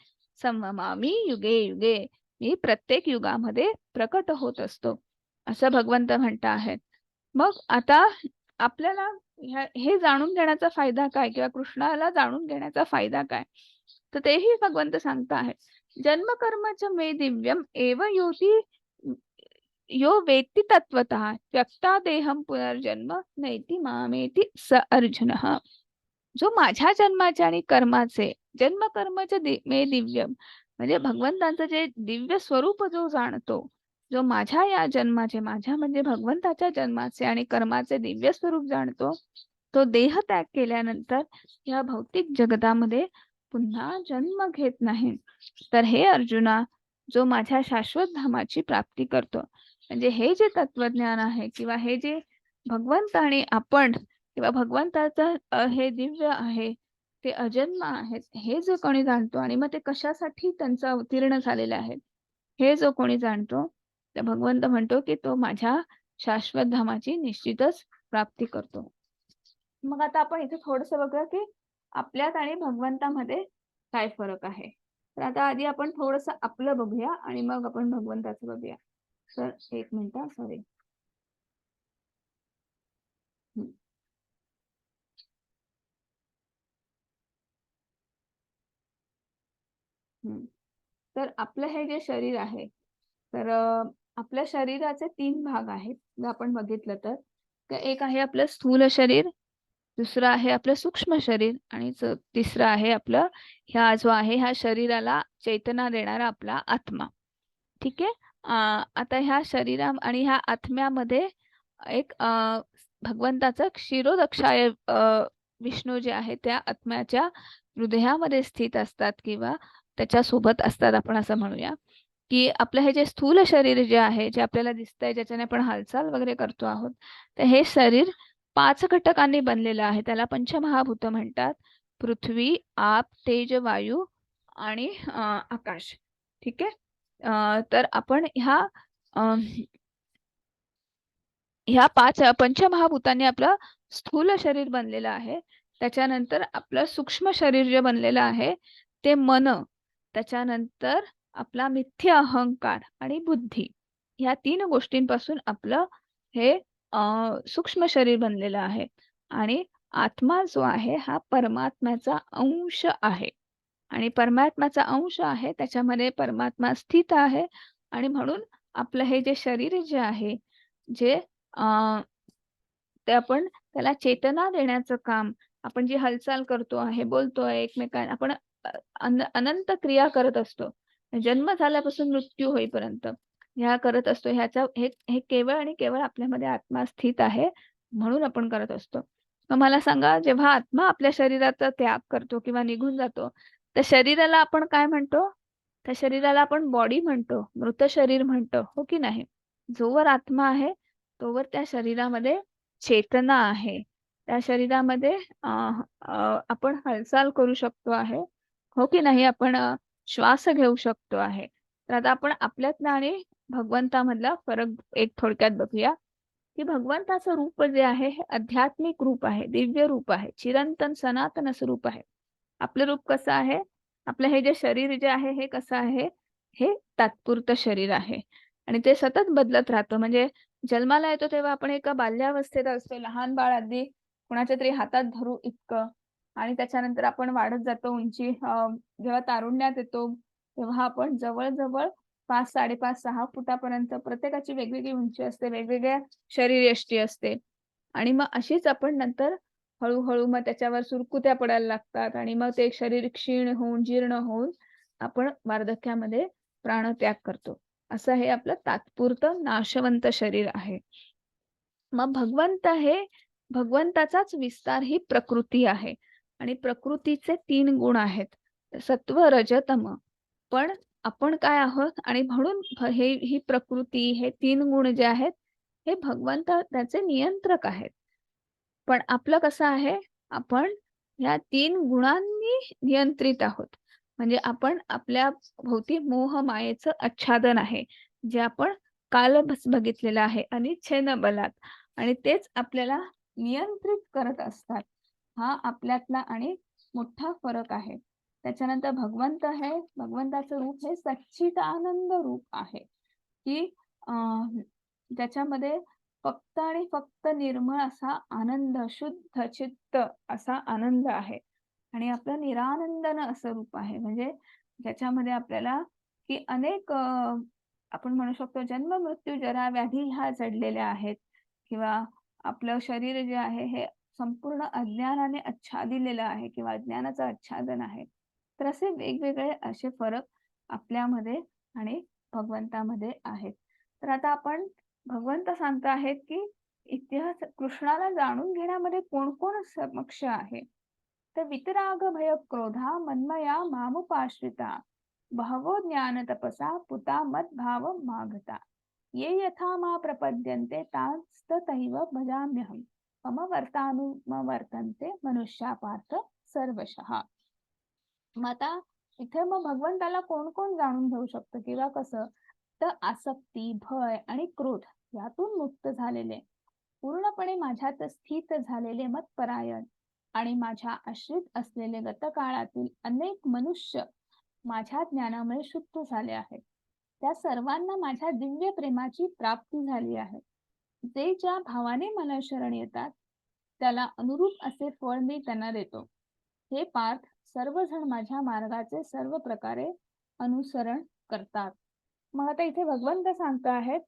संभवामी युगे युगे, मी प्रत्येक युगामध्ये प्रकट होत असतो, असं भगवंत म्हणत आहेत. मग आता आपल्याला हे जाणून घेण्याचा फायदा काय किंवा कृष्णाला जाणून घेण्याचा फायदा काय? तर तेही भगवंत सांगता आहेत. जन्म कर्मच मे दिव्यम एव योती यो वेत्ति तत्वतः त्यक्ता देहम पुनर्जन्म नैति मामेति स अर्जुनः. जो माझ्या जन्माचे आणि कर्माचे जन्म कर्मच मे दिव्यम, म्हणजे भगवंतांचं जे दिव्य स्वरूप जो जाणतो, जो माझ्या या जन्माचे, माझ्या म्हणजे भगवंताच्या जन्माचे आणि कर्माचे दिव्य स्वरूप जाणतो, तो देह त्याग केल्यानंतर या भौतिक जगतामध्ये पुन्हा जन्म घेत नाही. तर हे अर्जुना, जो माझ्या शाश्वत धामाची प्राप्ती करतो, म्हणजे हे जे तत्वज्ञान आहे किंवा हे जे भगवंत आणि आपण किंवा भगवंताचं हे दिव्य आहे, ते अजन्म आहेत, हे जो कोणी जाणतो आणि मग ते कशासाठी त्यांचं अवतीर्ण झालेलं आहे हे जो कोणी जाणतो, तर भगवंत म्हणतो की तो माझ्या शाश्वत धामाची निश्चितच प्राप्ती करतो. मग आता आपण इथे थोडस बघूया की आपल्यात आणि भगवंतामध्ये काय फरक आहे. तर आता आधी आपण थोडस आपलं बघूया आणि मग आपण भगवंताचं बघूया. सर एक मिनिट, सॉरी. तर आपलं हे जे शरीर आहे, तर आपल्या शरीराचे 3 भाग आहेत. जर आपण बघितलं तर एक आहे आपलं स्थूल शरीर, दुसरं आहे आपलं सूक्ष्म शरीर आणि तिसरं आहे आपलं ह्या जो आहे ह्या शरीराला चेतना देणारा आपला आत्मा. ठीक आहे. आता ह्या शरीरा आणि ह्या आत्म्यामध्ये एक भगवंताचं क्षीरोदक्षाय विष्णू जे आहे त्या आत्म्याच्या हृदयामध्ये स्थित असतात किंवा त्याच्या सोबत असतात, आपण असं म्हणूया. की आपलं हे जे स्थूल शरीर जे आहे, जे आपल्याला दिसतंय, ज्याच्याने आपण हालचाल वगैरे करतो आहोत, तर हे शरीर 5 घटकांनी बनलेलं आहे. त्याला पंचमहाभूत म्हणतात. पृथ्वी, आप, तेज, वायू आणि आकाश. ठीक आहे. तर आपण ह्या 5 पंचमहाभूतांनी आपलं स्थूल शरीर बनलेलं आहे. त्याच्यानंतर आपलं सूक्ष्म शरीर जे बनलेलं आहे ते मन, त्याच्यानंतर आपला मिथ्य अहंकार आणि बुद्धी, ह्या 3 गोष्टींपासून आपलं हे सूक्ष्म शरीर बनलेलं आहे. आणि आत्मा जो आहे हा परमात्म्याचा अंश आहे आणि परमात्म्याचा अंश आहे, त्याच्यामध्ये परमात्मा स्थित आहे. आणि म्हणून आपलं हे जे शरीर जे आहे, जे ते आपण त्याला चेतना देण्याचं काम, आपण जी हालचाल करतो आहे, बोलतोय एकमेकांना, आपण अनंत क्रिया करत असतो, जन्म झाल्यापासून मृत्यू होईपर्यंत ह्या करत असतो. ह्याचा हे केवळ आणि केवळ आपल्यामध्ये आत्मा स्थित आहे म्हणून आपण करत असतो. मग मला सांगा, जेव्हा आत्मा आपल्या शरीराचा त्याग करतो किंवा निघून जातो, त्या शरीराला आपण काय म्हणतो? त्या शरीराला आपण बॉडी म्हणतो, मृत शरीर म्हणतो, हो की नाही? जोवर आत्मा आहे तोवर त्या शरीरामध्ये चेतना आहे. त्या शरीरामध्ये आपण हालचाल करू शकतो आहे, हो की नाही? आपण श्वास घेऊ शकतो आहे. तर आता आपण आपल्यातला आणि भगवंतामधला फरक एक थोडक्यात बघूया, की भगवंताचं रूप जे आहे हे आध्यात्मिक रूप आहे, दिव्य रूप आहे, चिरंतन सनातन स्वरूप आहे. आपलं रूप कसं आहे? आपलं हे जे शरीर जे आहे हे कसं आहे? हे तात्पुरतं शरीर आहे आणि ते सतत बदलत राहतं. म्हणजे जन्माला येतो तेव्हा आपण एका बाल्यावस्थेत असतो, लहान बाळ अगदी कोणाच्या तरी हातात धरू इतकं, आणि त्याच्यानंतर आपण वाढत जातो उंची. जेव्हा तारुण्यात येतो तेव्हा आपण जवळ-जवळ 5, 5.5, 6 फुटापर्यंत प्रत्येकाची वेगवेगळी उंची असते, वेगवेगळ्या शरीरयष्टी असते आणि मग अशीच आपण नंतर हळू-हळू मग त्याच्यावर सुरकुत्या पडायला लागतात आणि मग ते शरीर क्षीण होऊन, जीर्ण होऊन आपण वार्धक्यामध्ये प्राणत्याग करतो. असं हे आपलं तात्पुरतं नाशवंत शरीर आहे. मग भगवंताचाच विस्तार ही प्रकृती आहे आणि प्रकृतीचे 3 गुण आहेत. सत्व, रज, तम. पण आपण काय आहोत आणि म्हणून ही प्रकृती, हे 3 गुण जे आहेत, हे भगवंत त्याचे नियंत्रक आहेत. पण आपलं कसं आहे, आपण या 3 गुणांनी नियंत्रित आहोत. म्हणजे आपण आपल्या भोवती मोह मायेचं आच्छादन आहे, जे आपण कालच बघितलेलं आहे अनिच्छेन बलात, आणि तेच आपल्याला नियंत्रित करत असतात. हा आपल्यातला आणि मोठा फरक आहे. त्याच्यानंतर भगवंत आहे, भगवंताचं रूप हे सच्चिदानंद रूप आहे, की ज्याच्यामध्ये फक्त आणि फक्त निर्मळ असा आनंद, शुद्ध चित्त असा आनंद आहे आणि आपलं निरानंदन असं रूप आहे. म्हणजे ज्याच्यामध्ये आपल्याला की अनेक आपण म्हणू शकतो जन्म, मृत्यू, जरा, व्याधी ह्या जडलेल्या आहेत किंवा आपलं शरीर जे आहे हे संपूर्ण अज्ञानाने आच्छादिलेलं आहे किंवा अज्ञानाचं आच्छादन आहे. तर असे वेगवेगळे असे फरक आपल्यामध्ये आणि भगवंतामध्ये आहेत. तर आता आपण भगवंत सांगत आहेत की इतिहास कृष्णाला जाणून घेण्यामध्ये कोण कोण समक्ष आहे. तर वितराग भय क्रोधा मन्मया मामुपाश्रिता बहवो ज्ञान तपसा पुता मद्भाव मागता ये यथा मा प्रपद्यन्ते तांस्तथैव भजाम्यहम् मम वर्तानुवर्तन्ते मनुष्या पार्थ सर्वशः. मग आता इथे मग भगवंताला कोण कोण जाणून घेऊ शकतं किंवा कसं? तर आसक्ती, भय आणि क्रोध यातून मुक्त झालेले, पूर्णपणे माझ्यात स्थित झालेले मतपरायण आणि माझ्या आश्रित असलेले गतकाळातील अनेक मनुष्य माझ्या ज्ञानामुळे शुद्ध झाले आहेत. त्या सर्वांना माझ्या दिव्य प्रेमाची प्राप्ती झाली आहे. जे ज्या भावाने मला शरण येतात त्याला अनुरूप असे फळ मी त्यांना देतो. हे पार्थ, सर्वजण माझ्या मार्गाचे सर्व प्रकारे अनुसरण करतात. मग आता इथे भगवंत सांगत आहेत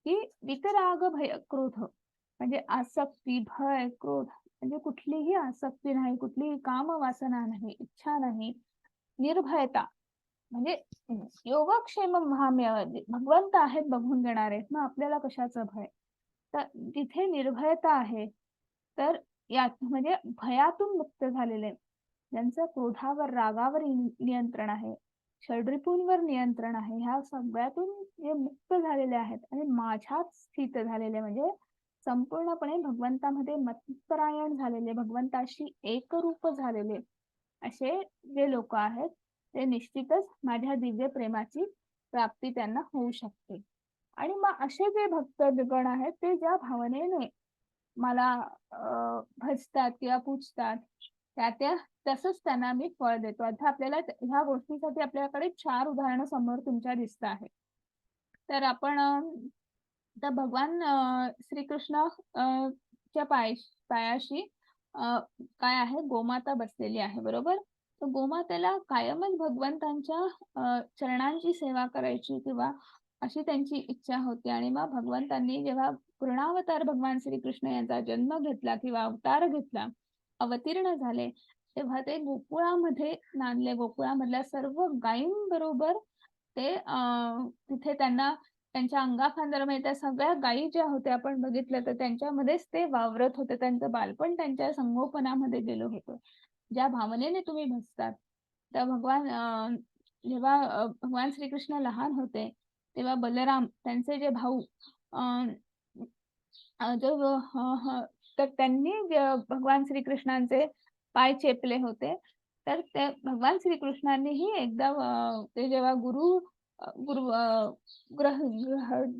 की वितराग भय क्रोध म्हणजे आसक्ती, भय, क्रोध म्हणजे कुठलीही आसक्ती नाही, कुठलीही कामवासना नाही, इच्छा नाही, निर्भयता म्हणजे योगक्षेम महाम्य. भगवंत आहेत बघून देणारे, मग आपल्याला कशाचं भय? तर तिथे निर्भयता आहे. तर यात म्हणजे भयातून मुक्त झालेले, ज्यांचं क्रोधावर, रागावर नियंत्रण आहे, षड्रिपूंवर नियंत्रण आहे, ह्या सगळ्यातून जे मुक्त झालेले आहेत आणि माझ्यात स्थित झालेले म्हणजे संपूर्णपणे भगवंतामध्ये मतपरायण झालेले, भगवंताशी एकरूप झालेले असे जे लोक आहेत ते निश्चितच माझ्या दिव्य प्रेमाची प्राप्ती त्यांना होऊ शकते. आणि मग असे जे भक्तगण आहेत ते ज्या भावनेने मला भजतात किंवा पूजतात त्या तसंच त्यांना मी फळ देतो. आता आपल्याला ह्या गोष्टीसाठी आपल्याकडे 4 उदाहरणं समोर तुमच्या दिसत आहेत. तर आपण तर भगवान श्रीकृष्ण च्या पायाशी काय आहे, गोमाता बसलेली आहे, बरोबर? तर गोमातेला कायमच भगवंतांच्या चरणांची सेवा करायची किंवा अशी त्यांची इच्छा होती. आणि मग भगवंतांनी जेव्हा पूर्णावतार भगवान श्रीकृष्ण यांचा जन्म घेतला किंवा अवतार घेतला, अवतीर्ण झाले, तेव्हा ते गोकुळामध्ये नांदले. गोकुळामधल्या सर्व गायींबरोबर ते तिथे त्यांना त्यांच्या अंगाखांद्यामध्ये त्या सगळ्या गायी ज्या होत्या आपण बघितलं तर त्यांच्यामध्येच ते वावरत होते. त्यांचं बालपण त्यांच्या संगोपनामध्ये गेलं होतं. ज्या भावनेने तुम्ही भजतात त्या जेव्हा भगवान श्रीकृष्ण लहान होते तेव्हा बलराम त्यांचे जे भाऊ अं, तर त्यांनी भगवान श्रीकृष्णांचे पाय चेपले होते. तर ते भगवान श्रीकृष्णांनीही एकदा ते जेव्हा गुरु अ, गुरु अ, ग्रह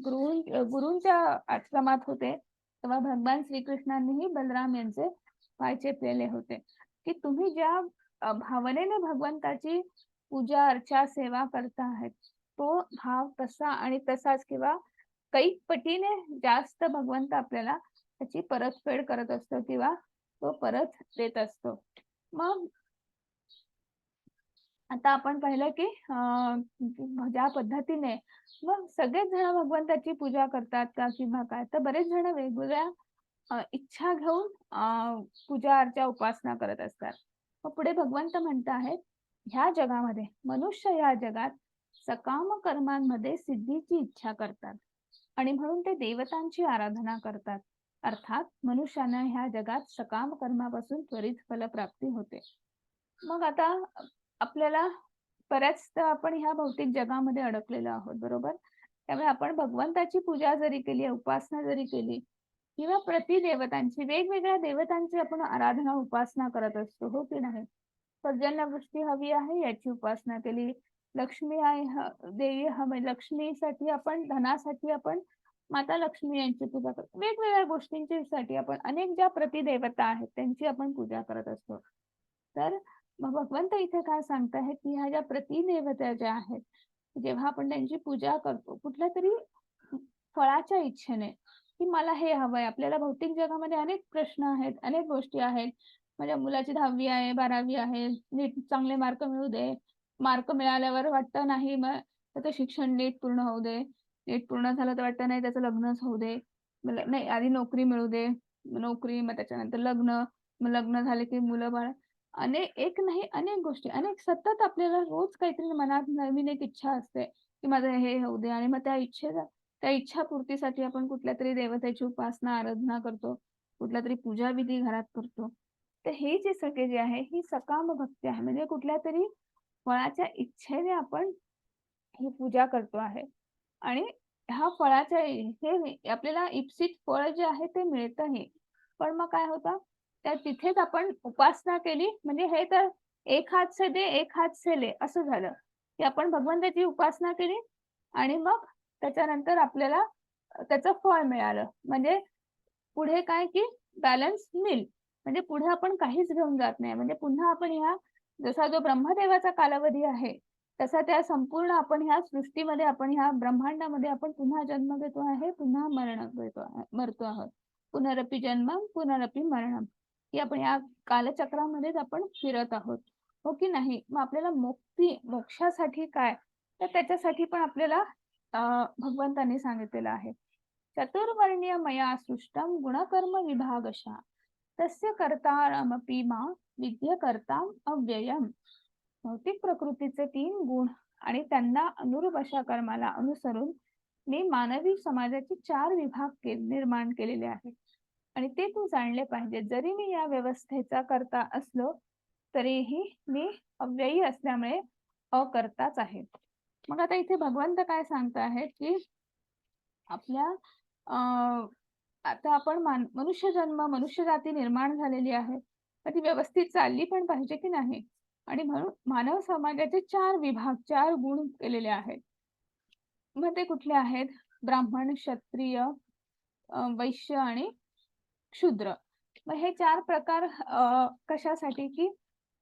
ग्रह गुरूंच्या आश्रमात होते तेव्हा भगवान श्रीकृष्णांनीही बलराम यांचे पाय चेपलेले होते की तुम्ही ज्या भावनेने भगवंताची पूजा अर्चा सेवा करता आहात तो भाव तसा आणि तसाच किंवा कैक पटीने जास्त भगवंत आपल्याला त्याची परतफेड करत असतो किंवा तो परत देत असतो. मग आता आपण पाहिलं की ज्या पद्धतीने मग सगळेच जण भगवंताची पूजा करतात का किंवा काय तर बरेच जण वेगवेगळ्या इच्छा घेऊन पूजा अर्चा उपासना करत असतात. मग पुढे भगवंत म्हणत आहेत ह्या जगामध्ये मनुष्य ह्या जगात सकाम कर्मांमध्ये सिद्धीची इच्छा करतात आणि म्हणून ते देवतांची आराधना करतात. अर्थात मनुष्यानं ह्या जगात सकाम कर्मापासून त्वरित फलप्राप्ती होते. मग आता आपल्याला बऱ्याचदा आपण ह्या भौतिक जगामध्ये अडकलेलो आहोत बरोबर. त्यामुळे आपण भगवंताची पूजा जरी केली उपासना जरी केली किंवा प्रतिदेवतांची वेगवेगळ्या देवतांची आपण आराधना उपासना करत असतो हो की नाही. पर्जन्यवृष्टी हवी आहे याची उपासना केली. लक्ष्मी आहे देवी हवी लक्ष्मीसाठी आपण धनासाठी आपण माता लक्ष्मी यांची पूजा करतो. वेगवेगळ्या गोष्टींची साठी आपण अनेक ज्या प्रतिदेवता आहेत त्यांची आपण पूजा करत असतो. तर भगवंत इथे काय सांगतायत की ह्या ज्या प्रतिदेवता ज्या आहेत जेव्हा आपण त्यांची पूजा करतो कुठल्या तरी फळाच्या इच्छेने की मला हे हवंय. आपल्याला भौतिक जगामध्ये अनेक प्रश्न आहेत अनेक गोष्टी आहेत. माझ्या मुलाची 10वी आहे 12वी आहे नीट चांगले मार्क मिळू दे. मार्क मिळाल्यावर वाटतं नाही मग त्याचं शिक्षण नीट पूर्ण होऊ दे. नीट पूर्ण झालं तर वाटतं नाही त्याचं लग्नच होऊ दे. नाही आधी नोकरी मिळू दे. नोकरी मग त्याच्यानंतर लग्न. मग लग्न झाले की मुलं बाळ एक नाही अनेक गोष्टी अनेक सतत आपल्याला रोज काहीतरी मनात नवीन एक इच्छा असते की माझं हे होऊ दे आणि मग त्या इच्छापूर्तीसाठी आपण कुठल्या तरी देवतेची उपासना आराधना करतो. कुठल्या तरी पूजा विधी घरात करतो. तर हे जे सगळे जे आहे ही सकाम भक्ती आहे म्हणजे कुठल्या तरी फळाच्या इच्छेने आपण ही पूजा करतो आहे आणि ह्या फळाच्या हे आपल्याला इप्सित फळ जे आहे ते मिळतंही. पण मग काय होतं त्या तिथेच आपण उपासना केली म्हणजे हे तर एक हात से दे एक हात से ले असं झालं की आपण भगवंताची उपासना केली आणि मग त्याच्यानंतर आपल्याला त्याचं फळ मिळालं. म्हणजे पुढे काय की बॅलन्स मिल म्हणजे पुढे आपण काहीच घेऊन जात नाही. म्हणजे पुन्हा आपण ह्या जसा जो ब्रह्मदेवाचा कालावधी आहे तसा त्या संपूर्ण आपण ह्या सृष्टीमध्ये आपण ह्या ब्रह्मांडामध्ये आपण पुन्हा जन्म घेतो आहे पुन्हा मरतो आहोत. पुनरपि जन्मम पुनरपि मरणम की आपण या कालचक्रामध्येच आपण फिरत आहोत हो की नाही. मग आपल्याला मोक्षासाठी काय तर त्याच्यासाठी पण आपल्याला भगवंतांनी सांगितलेलं आहे. चतुर्वर्णीय मया सृष्टम गुणकर्म विभागशः तस्य कर्तारमपि मा विद्यकर्ताम अव्ययम. भौतिक प्रकृतीचे 3 गुण आणि त्यांना अनुरूप अशा कर्माला अनुसरून मी मानवी समाजाचे 4 विभाग निर्माण केलेले आहेत आणि ते तू जाणले पाहिजे. जरी मी या व्यवस्थेचा करता असलो तरीही मी अव्ययी असल्यामुळे अकर्ताच आहे. मग आता इथे भगवंत काय सांगत आहेत की आपल्या आता आपण मनुष्य जन्म मनुष्य जाती निर्माण झालेली आहे तर ती व्यवस्थित चालली पण पाहिजे की नाही. आणि म्हणून मानव समाजाचे 4 विभाग 4 गुण केलेले आहेत. मग ते कुठले आहेत ब्राह्मण क्षत्रिय वैश्य आणि शूद्र. मग हे 4 प्रकार कशासाठी की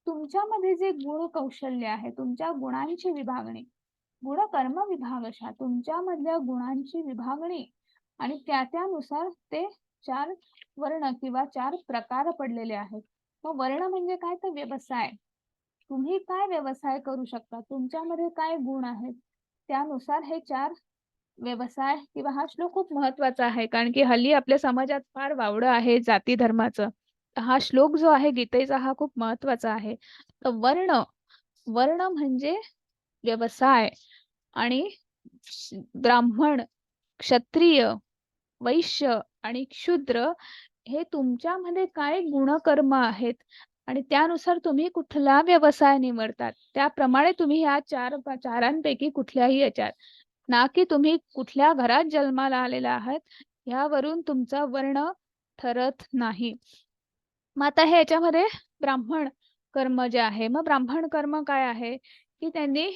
तुमच्यामध्ये जे गुण कौशल्य आहे तुमच्या गुणांची विभागणी गुणकर्म विभागशः तुमच्यामधल्या गुणांची विभागणी आणि त्यानुसार ते 4 वर्ण किंवा 4 प्रकार पडलेले आहेत. मग वर्ण म्हणजे काय तर व्यवसाय. तुम्ही काय व्यवसाय करू शकता तुमच्यामध्ये काय गुण आहेत त्यानुसार हे 4 व्यवसाय किंवा हा श्लोक खूप महत्वाचा आहे कारण की हल्ली आपल्या समाजात फार वावडं आहे जाती धर्माचं. हा श्लोक जो आहे गीतेचा हा खूप महत्वाचा आहे. तर वर्ण म्हणजे व्यवसाय आणि ब्राह्मण क्षत्रिय, वैश्य आणि शूद्र हे तुमच्यामध्ये काय गुणकर्म आहेत आणि त्यानुसार तुम्ही कुठला व्यवसाय निवडतात त्याप्रमाणे तुम्ही ह्या चारांपैकी कुठल्याही याच्यात, ना की तुम्ही कुठल्या घरात जन्माला आलेला आहात यावरून तुमचा वर्ण ठरत नाही. मग आता हे याच्यामध्ये ब्राह्मण कर्म जे आहे, मग ब्राह्मण कर्म काय आहे की त्यांनी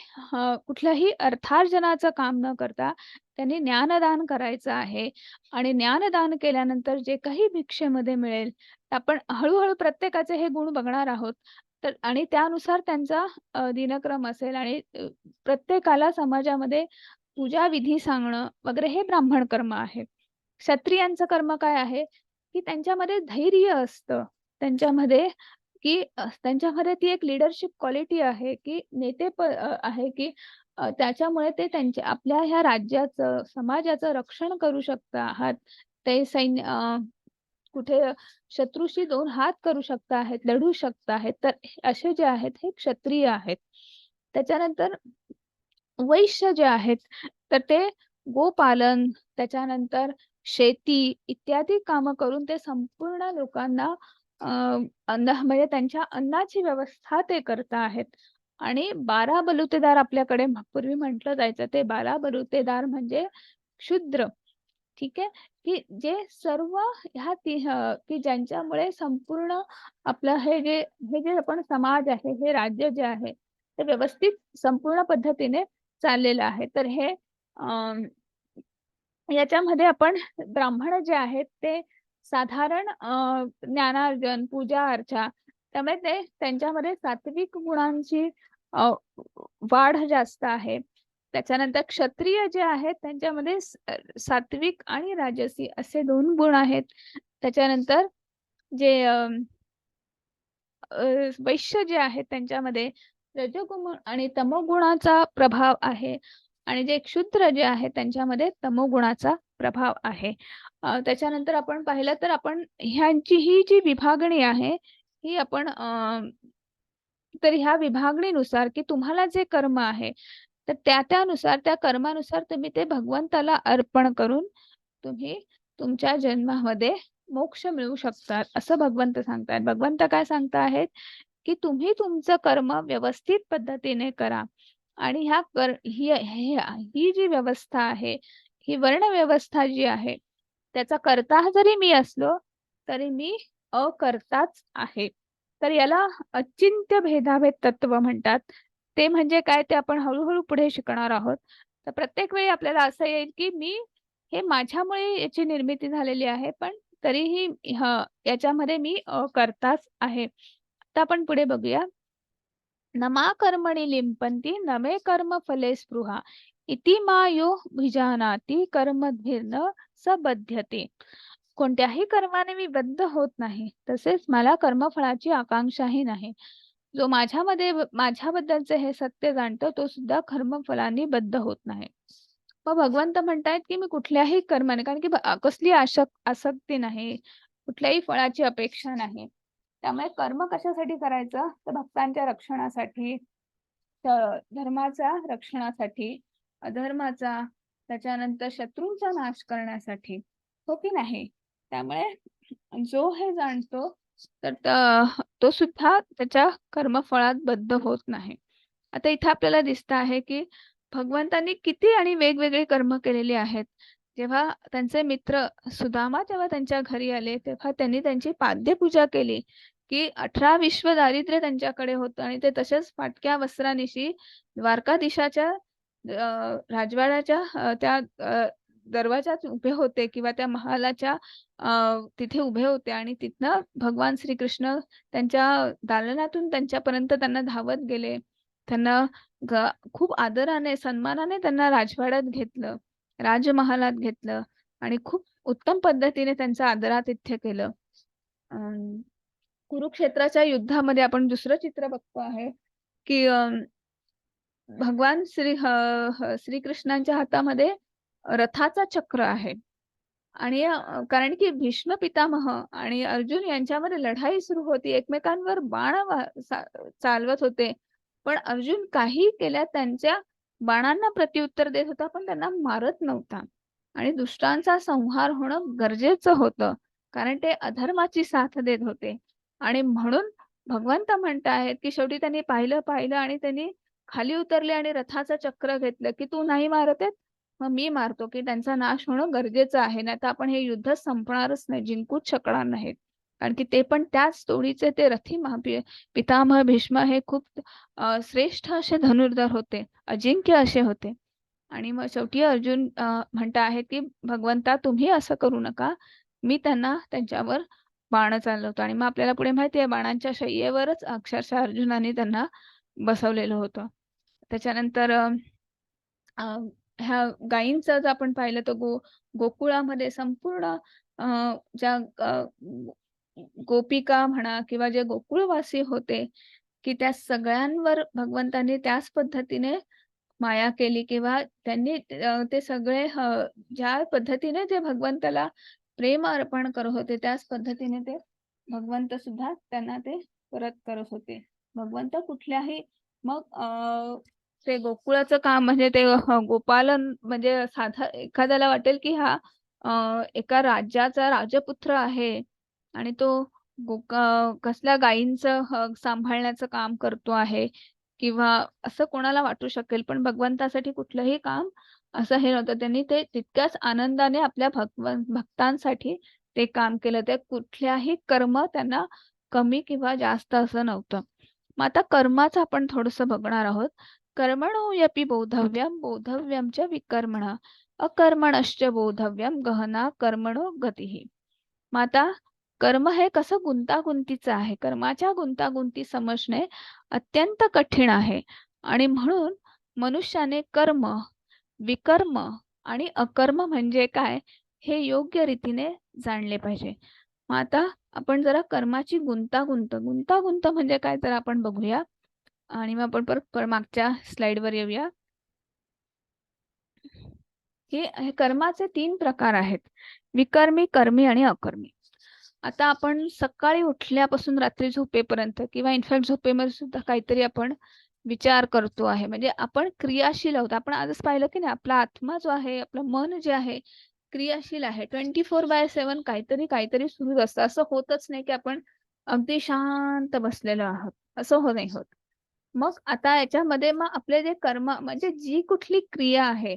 कुठल्याही अर्थार्जनाचं काम न करता त्यांनी ज्ञानदान करायचं आहे आणि ज्ञानदान केल्यानंतर जे काही भिक्षेमध्ये मिळेल आपण हळूहळू प्रत्येकाचे हे गुण बघणार आहोत. तर आणि त्यानुसार त्यांचा दिनक्रम असेल आणि प्रत्येकाला समाजामध्ये पूजा विधी सांगणं वगैरे हे ब्राह्मण कर्म आहे. क्षत्रियांचं कर्म काय आहे की त्यांच्यामध्ये धैर्य असतं, त्यांच्यामध्ये की त्यांच्यामध्ये ती एक लीडरशिप क्वालिटी आहे की आहे की त्याच्यामुळे ते त्यांच्या आपल्या ह्या राज्याचं समाजाचं रक्षण करू शकतात. ते कुठे शत्रूशी 2 हात करू शकता आहेत, लढू शकता आहेत. तर असे जे आहेत हे क्षत्रिय आहेत. त्याच्यानंतर वैश्य जे आहेत तर ते गोपालन, त्याच्यानंतर शेती इत्यादी कामं करून ते संपूर्ण लोकांना अन्न म्हणजे त्यांच्या अन्नाची व्यवस्था ते करत आहेत. आणि 12 बलुतेदार आपल्याकडे पूर्वी म्हटलं जायचं, ते 12 बलुतेदार म्हणजे शूद्र. ठीक आहे, की जे सर्व की ज्यांच्यामुळे संपूर्ण आपलं हे जे आपण समाज आहे, हे राज्य जे आहे ते व्यवस्थित संपूर्ण पद्धतीने चाललेलं आहे. तर हे याच्यामध्ये आपण ब्राह्मण जे आहेत ते साधारण ज्ञानार्जन, पूजा अर्चा, त्यामुळे ते त्यांच्यामध्ये सात्विक गुणांची वाढ जास्त आहे. त्याच्यानंतर क्षत्रिय जे आहेत त्यांच्यामध्ये सात्विक आणि राजसी असे 2 गुण आहेत. त्याच्यानंतर जे वैश्य जे आहेत त्यांच्यामध्ये रजोगुण आणि तमोगुणाचा प्रभाव आहे आणि जे क्षुद्र जे आहेत त्यांच्यामध्ये तमोगुणाचा प्रभाव आहे. त्याच्यानंतर आपण पाहिलं तर आपण ह्यांची ही जी विभागणी आहे ही आपण तर ह्या विभागणीनुसार की तुम्हाला जे कर्म आहे तर त्यानुसार त्या कर्मानुसार तुम्ही ते भगवंताला अर्पण करून तुम्ही तुमच्या जन्मामध्ये मोक्ष मिळवू शकतात असं भगवंत सांगतायत. भगवंत काय सांगताहेत की तुम्ही तुमचं कर्म व्यवस्थित पद्धतीने करा आणि ही जी व्यवस्था आहे, ही वर्ण व्यवस्था जी आहे त्याचा कर्ता जरी मी असलो तरी मी अकर्ताच आहे. तर याला अचिंत्य भेदाभेद तत्व म्हणतात. ते म्हणजे काय ते आपण हळूहळू पुढे शिकणार आहोत. तर प्रत्येक वेळी आपल्याला असं येईल की हे माझ्यामुळे याची निर्मिती झालेली आहे, पण तरीही याच्यामध्ये मी कर्ताच आहे. आता आपण पुढे बघूया. न मा कर्मणि लिम्पन्ति न मे कर्म फले स्पृहा इति मा यो भिजानाति कर्मभिर्न स बध्यते. कोणत्याही कर्माने मी बद्ध होत नाही, तसेच मला कर्मफळाची आकांक्षाही नाही. जो माझ्याबद्दलचे हे सत्य जाणतो तो सुद्धा कर्मफलांनी बद्ध होत नाही. मग भगवंत म्हणतायत की मी कुठल्याही कर्माने, कारण की कसली आसक्ती नाही, कुठल्याही फळाची अपेक्षा नाही. त्यामुळे कर्म कशासाठी करायचं तर भक्तांच्या रक्षणासाठी, धर्माच्या रक्षणासाठी, अधर्माचा, त्याच्यानंतर शत्रूंचा नाश करण्यासाठी, हो की नाही. त्यामुळे जो हे जाणतो तर तो सुद्धा त्याच्या कर्मफळात बद्ध होत नाही. आता इथे आपल्याला दिसत आहे की भगवंतांनी किती आणि वेगवेगळे कर्म केलेले आहेत. जेव्हा त्यांचे मित्र सुदामा जेव्हा त्यांच्या घरी आले तेव्हा त्यांनी त्यांची पाद्यपूजा केली की 18 विश्व दारिद्र्य त्यांच्याकडे होतं आणि ते तसेच फाटक्या वस्त्रानिशी द्वारकाधीशाच्या राजवाड्याच्या त्या दरवाजात उभे होते किंवा त्या महालाच्या तिथे उभे होते आणि तिथनं भगवान श्रीकृष्ण त्यांच्या दालनातून त्यांच्यापर्यंत त्यांना धावत गेले. त्यांना खूप आदराने, सन्मानाने त्यांना राजवाड्यात घेतलं, राजमहालात घेतलं आणि खूप उत्तम पद्धतीने त्यांचं आदरातिथ्य केलं. कुरुक्षेत्राच्या युद्धामध्ये आपण दुसरं चित्र बघतो आहे की भगवान श्रीकृष्णांच्या हातामध्ये रथाचा चक्र आहे आणि कारण की भीष्म पितामह आणि अर्जुन यांच्यामध्ये लढाई सुरू होती, एकमेकांवर बाण चालवत होते, पण अर्जुन काही केल्या त्यांच्या बाणांना प्रत्युत्तर देत होता पण त्यांना मारत नव्हता. आणि दुष्टांचा संहार होणं गरजेचं होतं, कारण ते अधर्माची साथ देत होते. आणि म्हणून भगवंत म्हणतायत की शेवटी त्यांनी पाहिलं आणि त्यांनी खाली उतरले आणि रथाचं चक्र घेतलं की तू नाही मारत आहेत, मग मी मारतो, की त्यांचा नाश होणं गरजेचं आहे. नाहीतर आपण हे युद्ध संपणारच नाही, जिंकूच शकणार नाहीत. कारण की ते पण त्याच तोडीचे ते रथी पितामह भीष्म हे खूप श्रेष्ठ असे धनुर्धर होते, अजिंक्य असे होते. आणि मग शेवटी अर्जुन म्हणत आहेत की भगवंता तुम्ही असं करू नका, मी त्यांना त्यांच्यावर बाण चालवतो. आणि मग आपल्याला पुढे माहिती आहे बाणांच्या शय्येवरच अक्षरशः अर्जुनाने त्यांना बसवलेलं होतं. त्याच्यानंतर अ, ह्या गायींचं जर आपण पाहिलं तर गोकुळामध्ये संपूर्ण ज्या गोपिका म्हणा किंवा जे गोकुळवासी होते, की त्या सगळ्यांवर भगवंतांनी त्याच पद्धतीने माया केली किंवा त्यांनी ते सगळे ज्या पद्धतीने ते भगवंताला प्रेम अर्पण करत होते, त्याच पद्धतीने ते भगवंत सुद्धा त्यांना ते परत करत होते. भगवंत कुठल्याही मग ते गोकुळाचं काम म्हणजे ते गोपालन म्हणजे साधा एखाद्याला वाटेल की हा एका राज्याचा राजपुत्र आहे आणि तो कसल्या गायींचं सांभाळण्याचं काम करतो आहे किंवा असं कोणाला वाटू शकेल. पण भगवंतासाठी कुठलंही काम असं हे नव्हतं. त्यांनी ते तितक्याच आनंदाने आपल्या भक्तांसाठी ते काम केलं. ते कुठल्याही कर्म त्यांना कमी किंवा जास्त असं नव्हतं. मग आता कर्माचं आपण थोडंसं बघणार आहोत. कर्मणो यपि बोधव्यम बोधव्यम च विकर्मणः अकर्मणश्च बोधव्यम गहना कर्मणो गतिः. मग आता कर्म हे कसं गुंतागुंतीचं आहे. कर्माच्या गुंतागुंती समजणे अत्यंत कठीण आहे आणि म्हणून मनुष्याने कर्म, विकर्म आणि अकर्म म्हणजे काय हे योग्य रीतीने जाणले पाहिजे. मग आता आपण जरा कर्माची गुंतागुंत म्हणजे काय तर आपण बघूया आणि मग आपण परत मागच्या स्लाइडवर येऊया. हे कर्माचे 3 प्रकार आहेत. विकर्मी, कर्मी आणि अकर्मी. आता आपण सकाळी उठल्यापासून रात्री झोपेपर्यंत किंवा इनफॅक्ट झोपेमध्ये सुद्धा काहीतरी आपण विचार करतो आहे. म्हणजे आपण क्रियाशील आहोत. आपण आजच पाहिलं की नाही आपला आत्मा जो आहे, आपलं मन जे आहे क्रियाशील आहे. 24/7 काहीतरी सुरूच असतं. असं होतच नाही की आपण अगदी शांत बसलेलो आहोत. असं नाही होत. मग आता याच्यामध्ये मग आपले जे कर्म म्हणजे जी कुठली क्रिया आहे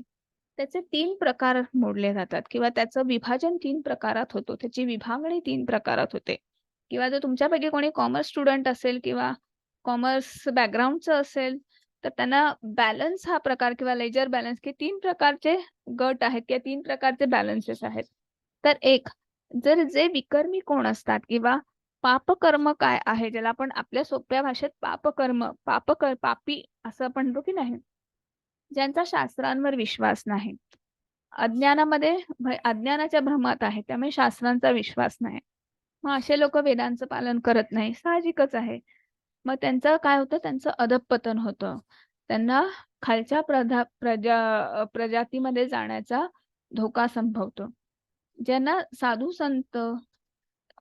त्याचे 3 प्रकार मोडले जातात किंवा त्याचं विभाजन 3 प्रकारात होतो. त्याची विभागणी 3 प्रकारात होते. किंवा जर तुमच्यापैकी कोणी कॉमर्स स्टुडंट असेल किंवा कॉमर्स बॅकग्राऊंडचं असेल, तर त्यांना बॅलन्स हा प्रकार किंवा लेजर बॅलन्स हे 3 प्रकारचे गट आहेत किंवा 3 प्रकारचे बॅलन्सेस आहेत. तर एक जर जे विकर्मी कोण असतात किंवा पापकर्म काय आहे, ज्याला आपण आपल्या सोप्या भाषेत पापी असं आपण म्हणतो की नाही, ज्यांचा शास्त्रांवर विश्वास नाही. अज्ञानाच्या भ्रमात आहे, त्यामुळे शास्त्रांचा विश्वास नाही. मग असे लोक वेदांचं पालन करत नाही, साहजिकच आहे. मग त्यांचं काय होतं, त्यांचं अधःपतन होतं. त्यांना खालच्या प्रजातीमध्ये जाण्याचा धोका संभवतो. ज्यांना साधू संत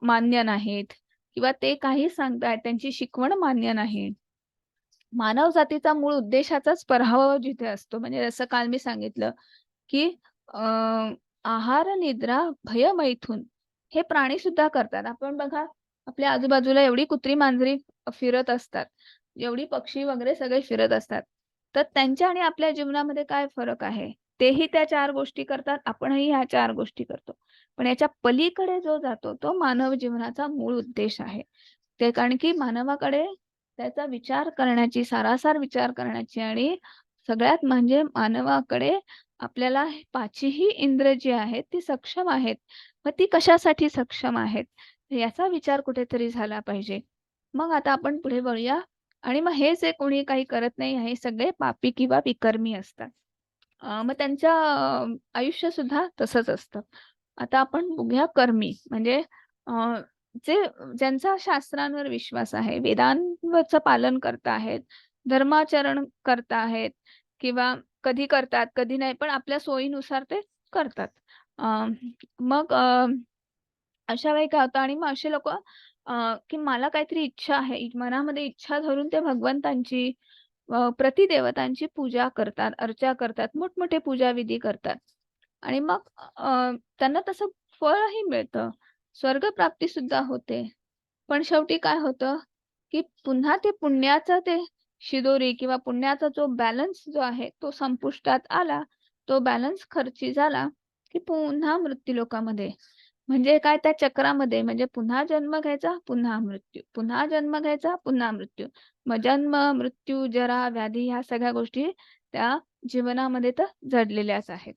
मान्य नाहीत किंवा ते काही सांगतायत त्यांची शिकवण मान्य नाही, मानव जातीचा मूळ उद्देशाचाच पराभव जिथे असतो. म्हणजे जसं काल मी सांगितलं की आहार, निद्रा, भय, मैथुन हे प्राणी सुद्धा करतात. आपण बघा आपल्या आजूबाजूला एवढी कुत्री मांजरी फिरत असतात, एवढी पक्षी वगैरे सगळे फिरत असतात. तर त्यांच्या आणि आपल्या जीवनामध्ये काय फरक आहे? तेही त्या 4 गोष्टी करतात, आपणही ह्या 4 गोष्टी करतो. पण याच्या पलीकडे जो जातो तो मानव जीवनाचा मूळ उद्देश आहे. ते कारण की मानवाकडे त्याचा विचार करण्याची, सारासार विचार करण्याची आणि सगळ्यात म्हणजे मानवाकडे आपल्याला 5ही इंद्र जी आहेत ती सक्षम आहेत. मग ती कशासाठी सक्षम आहेत? याचा विचार कुठेतरी झाला पाहिजे. मग आता आपण पुढे वळूया आणि मग हे जे कोणी काही करत नाही, हे सगळे पापी किंवा विकर्मी असतात. मग त्यांचं आयुष्य सुद्धा तसंच असतं. आता आपण बघूया कर्मी म्हणजे जे ज्यांचा शास्त्रांवर विश्वास आहे, वेदांवरचं पालन करत आहेत, धर्माचरण करत आहेत किंवा कधी करतात, कधी नाही, पण आपल्या सोयीनुसार ते करतात. मग अशा वेळी काय होतं आणि मग असे लोकं की मला काहीतरी इच्छा आहे, मनामध्ये इच्छा धरून ते भगवंतांची प्रतिदेवतांची पूजा करतात, अर्चा करतात, मोठमोठे पूजाविधी करतात. आणि मग त्यांना तसं फळही मिळतं. स्वर्गप्राप्ती सुद्धा होते. पण शेवटी काय होतं, की पुन्हा ते पुण्याचं ते शिदोरी किंवा पुण्याचा जो बॅलन्स जो आहे तो संपुष्टात आला. तो बॅलन्स खर्ची झाला, की पुन्हा मृत्यूलोकामध्ये म्हणजे काय त्या चक्रामध्ये म्हणजे पुन्हा जन्म घ्यायचा, पुन्हा मृत्यू, पुन्हा जन्म घ्यायचा, पुन्हा मृत्यू. मग जन्म, मृत्यू, जरा, व्याधी ह्या सगळ्या गोष्टी त्या जीवनामध्ये तर जडलेल्याच आहेत.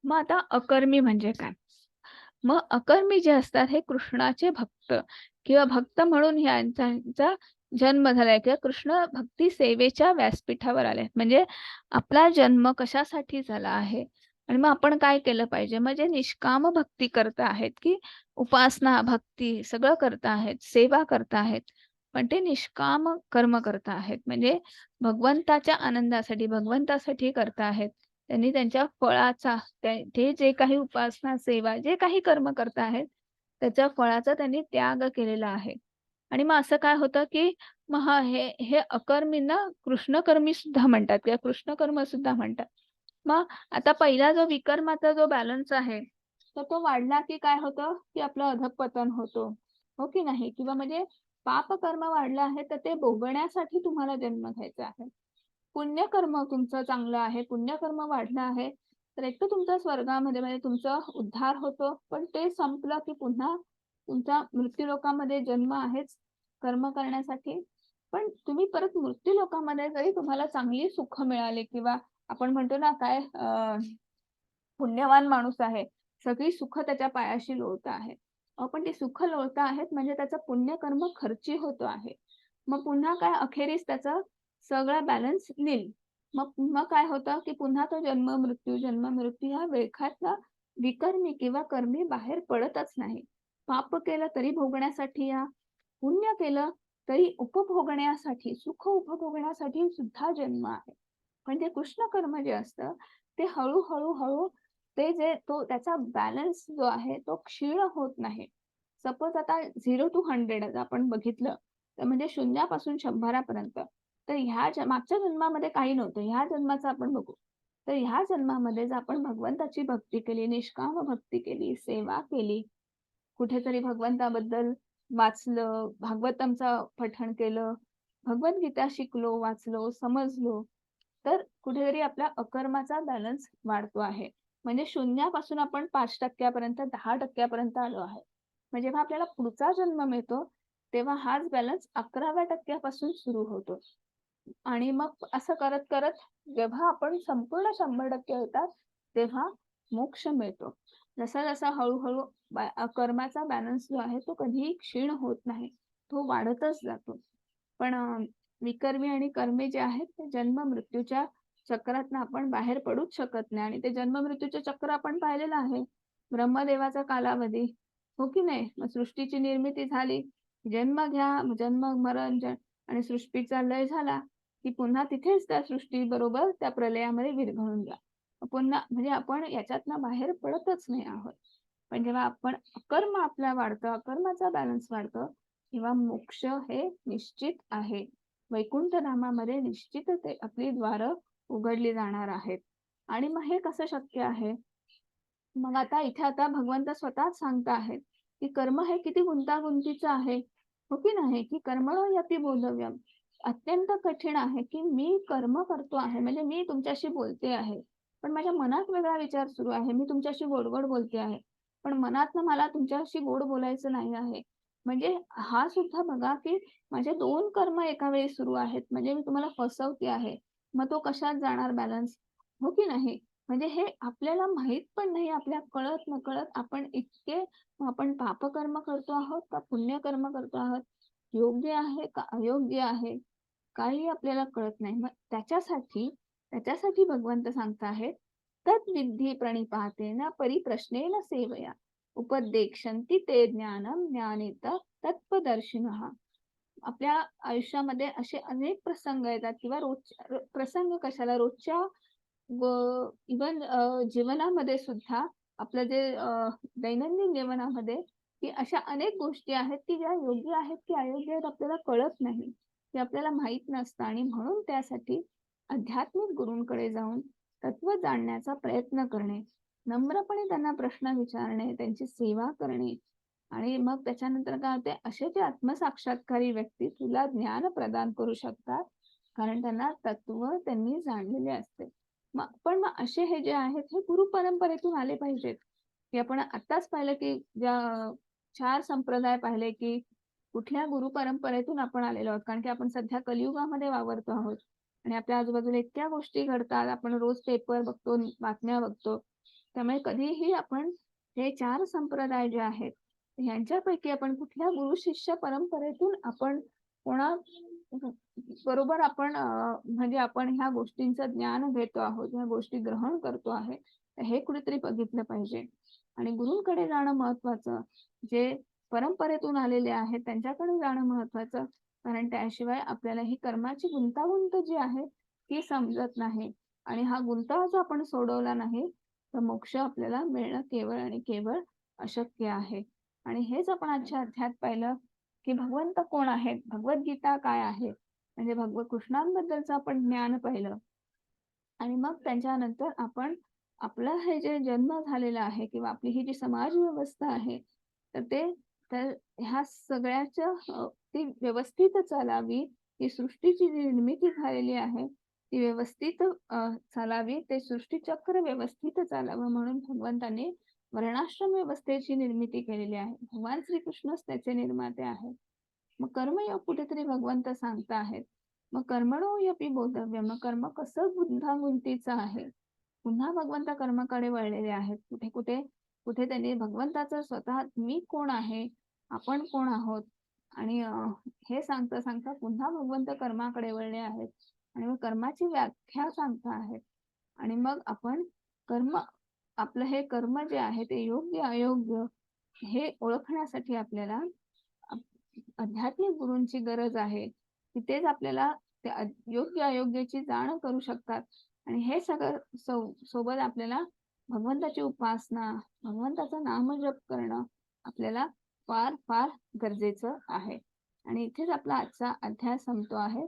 मग आता अकर्मी म्हणजे काय? मग अकर्मी जे असतात हे कृष्णाचे भक्त किंवा भक्त म्हणून ह्यांचा जन्म झालाय किंवा कृष्ण भक्ती सेवेच्या व्यासपीठावर आले. म्हणजे आपला जन्म कशासाठी झाला आहे आणि मग आपण काय केलं पाहिजे? म्हणजे निष्काम भक्ती करत आहेत की उपासना, भक्ती सगळं करत आहेत, सेवा करत आहेत. पण ते निष्काम कर्म करत आहेत. म्हणजे भगवंताच्या आनंदासाठी, भगवंतासाठी करत आहेत. त्यांनी त्यांच्या फळाचा ते जे काही उपासना, सेवा, जे काही कर्म करत आहेत, त्याच्या फळाचा त्यांनी त्याग केलेला आहे. आणि मग असं काय होतं, की मग हे हे अकर्मींना कृष्णकर्मी सुद्धा म्हणतात किंवा कृष्णकर्म सुद्धा म्हणतात. मग आता पहिला जो विकर्माचा जो बॅलन्स आहे, तर तो वाढला की काय होतं, की आपलं अधःपतन होतो. हो की नाही? किंवा म्हणजे पापकर्म वाढलं आहे, तर ते भोगण्यासाठी तुम्हाला जन्म घ्यायचा आहे. पुण्यकर्म तुमचं चांगलं आहे, पुण्यकर्म वाढलं आहे, तर एक तर तुमचा स्वर्गामध्ये म्हणजे तुमचा उद्धार होतो. पण ते संपलं की पुन्हा तुमचा मृत्यूलोकामध्ये जन्म आहेच कर्म करण्यासाठी. पण तुम्ही परत मृत्यूलोकामध्ये जरी तुम्हाला चांगली सुख मिळाली किंवा आपण म्हणतो ना काय पुण्यवान माणूस आहे, सगळी सुख त्याच्या पायाशी लोळत आहेत. पण ती सुख लोळत आहेत म्हणजे त्याचं पुण्यकर्म खर्ची होतो आहे. मग पुन्हा काय अखेरीस त्याचा सगळा बॅलन्स नील. मग काय होतं, की पुन्हा तो जन्म मृत्यू ह्या वेळखातला विकर्मी किंवा कर्मी बाहेर पडतच नाही. पाप केलं तरी भोगण्यासाठी या, पुण्य केलं तरी उपभोगण्यासाठी, सुख उपभोगण्यासाठी सुद्धा जन्म आहे. पण ते कृष्ण कर्म जे असतं, ते हळू ते जे तो त्याचा बॅलन्स जो आहे तो क्षीण होत नाही. सपोज आता 0 to 100 आपण बघितलं, तर म्हणजे शून्यापासून 100पर्यंत. तर मागच्या जन्मामध्ये काही नव्हतं. ह्या जन्माचं आपण बघू. तर ह्या जन्मामध्ये जर आपण भगवंताची भक्ती केली, निष्काम भक्ती केली, सेवा केली, कुठेतरी भगवंताबद्दल वाचलं, भागवतमचं पठण केलं, भगवद्गीता शिकलो, वाचलो, समजलो, तर कुठेतरी आपल्या अकर्माचा बॅलन्स वाढतो आहे. म्हणजे शून्यापासून आपण 5% 10% आलो आहे. म्हणजे जेव्हा आपल्याला पुढचा जन्म मिळतो, तेव्हा हाच बॅलन्स 11व्या सुरू होतो. आणि मग असं करत करत जेव्हा आपण संपूर्ण 100% होतात, तेव्हा मोक्ष मिळतो. जसा जसा हळूहळू कर्माचा बॅलन्स जो आहे तो कधीही क्षीण होत नाही. तो वाढतच जातो. पण विकर्मी आणि कर्मी जे आहेत ते जन्म मृत्यूच्या चक्रातनं आपण बाहेर पडूच शकत नाही. आणि ते जन्म मृत्यूचे चक्र आपण पाहिलेलं आहे. ब्रह्मदेवाचा कालावधी, हो की नाही? मग सृष्टीची निर्मिती झाली, जन्म घ्या, जन्म, मरण, आणि सृष्टीचा लय झाला, की पुन्हा तिथेच त्या सृष्टीबरोबर त्या प्रलयामध्ये विरघळून जा. पुन्हा म्हणजे आपण याच्यातनं बाहेर पडतच नाही आहोत. पण जेव्हा आपण अकर्म आपला वाढतं, अकर्माचा बॅलन्स वाढतो, तेव्हा मोक्ष हे निश्चित आहे. वैकुंठ धामामध्ये निश्चित ते आपली द्वारं उघडली जाणार आहेत. आणि मग हे कसं शक्य आहे? मग आता भगवंत स्वतःच सांगत आहेत, की कर्म हे किती गुंतागुंतीचं आहे. हो की नाही? की कर्मणो यपि बोधव्यम. अत्यंत कठीण आहे, की मी कर्म करतो आहे, म्हणजे मी तुमच्याशी बोलते आहे. पण माझ्या मनात वेगळा विचार सुरू आहे. मी तुमच्याशी गोड-गोड बोलते आहे. पण मनातनं मला तुमच्याशी गोड बोलायचं नाही आहे. म्हणजे हा सुद्धा बघा, की माझे 2 कर्म एका वेळी सुरू आहेत. म्हणजे मी तुम्हाला फसवते आहे. मग तो कशात जाणार बॅलन्स? हो की नाही? म्हणजे हे आपल्याला माहित पण नाही, आपल्या कळत नकळत आपण पापकर्म करतो आहोत का पुण्यकर्म करतो आहोत, योग्य आहे का अयोग्य आहे, काही आपल्याला कळत नाही. मग त्याच्यासाठी भगवंत सांगत आहेत, तद्विद्धी प्रणिपातेन परिप्रश्नेन सेवया उपदेक्षन्ति ते ज्ञानम ज्ञानेत तत्त्वदर्शिनः. आपल्या आयुष्यामध्ये असे अनेक प्रसंग येतात किंवा प्रसंग कशाला रोजच्या इव्हन जीवनामध्ये सुद्धा आपलं जे दैनंदिन जीवनामध्ये, की अशा अनेक गोष्टी आहेत की ज्या योग्य आहेत की अयोग्य आहेत आपल्याला कळत नाही, ते आपल्याला माहित नसतं. आणि म्हणून त्यासाठी आध्यात्मिक गुरूंकडे जाऊन तत्व जाणण्याचा प्रयत्न करणे, नम्रपणे त्यांना प्रश्न विचारणे, त्यांची सेवा करणे आणि मग त्याच्यानंतर काय होते, असे जे आत्मसाक्षात्कारी व्यक्ती तुला ज्ञान प्रदान करू शकतात, कारण त्यांना तत्व त्यांनी जाणलेले असते. मग असे हे जे आहेत हे गुरु परंपरेतून आले पाहिजेत, की आपण आत्ताच पाहिलं की ज्या 4 संप्रदाय पाहिले की कुठल्या गुरु परंपरेतून आपण आलेलो आहोत. कारण की आपण सध्या कलियुगामध्ये वावरतो आहोत आणि आपल्या आजूबाजूला इतक्या गोष्टी घडतात. आपण रोज पेपर बघतो, बातम्या बघतो. त्यामुळे कधीही आपण हे 4 संप्रदाय जे आहेत, ह्यांच्यापैकी आपण कुठल्या गुरु शिष्य परंपरेतून आपण कोणा बरोबर आपण म्हणजे आपण ह्या गोष्टींचं ज्ञान घेतो आहोत, ह्या गोष्टी ग्रहण करतो आहे, तर हे कुठेतरी बघितलं पाहिजे. आणि गुरूंकडे जाणं महत्वाचं, जे परंपरेतून आलेले आहेत त्यांच्याकडे जाणं महत्वाचं, कारण त्याशिवाय आपल्याला ही कर्माची गुंतागुंत जी आहे ती समजत नाही. आणि हा गुंता जर आपण सोडवला नाही तर मोक्ष आपल्याला मिळणं केवळ आणि केवळ अशक्य आहे. आणि हेच आपण आजच्या अध्यायात पाहिलं की भगवंत कोण आहेत, भगवद्गीता काय आहे, म्हणजे भगवत कृष्णांबद्दलचं आपण ज्ञान पाहिलं. आणि मग त्याच्यानंतर आपण आपला हे जे जन्म झालेला आहे किंवा आपली ही जी समाज व्यवस्था आहे, तर ह्या सगळ्याच्या ती व्यवस्थित चालावी, ही सृष्टीची जी निर्मिती झालेली आहे ती व्यवस्थित चालावी, ते सृष्टीचक्र व्यवस्थित चालावं म्हणून भगवंतांनी वर्णाश्रम व्यवस्थेची निर्मिती केलेली आहे. भगवान श्रीकृष्णच त्याचे निर्माते आहेत. मग कर्मयोग कुठेतरी भगवंत सांगता आहेत. मग कर्मणो यपि बोधव्य, मग कर्म कसं गुंतागुंतीचं आहे. पुन्हा भगवंत कर्माकडे वळलेले आहेत. कुठे कुठे कुठे त्यांनी भगवंताचं स्वतः मी कोण आहे, आपण कोण आहोत, आणि हे सांगता सांगता पुन्हा भगवंत कर्माकडे वळले आहेत आणि मग कर्माची व्याख्या सांगता आहेत. आणि मग आपण कर्म, आपलं हे कर्म जे आहे ते योग्य अयोग्य हे ओळखण्यासाठी आपल्याला आध्यात्मिक गुरूंची गरज आहे. तिथेच आपल्याला योग्य अयोग्याची जाण करू शकतात. आणि हे सगळं सोबत आपल्याला भगवंताची उपासना, भगवंताचं नामजप करणं आपल्याला फार फार गरजेचं आहे. आणि इथेच आपला आजचा अध्याय संपतो आहे.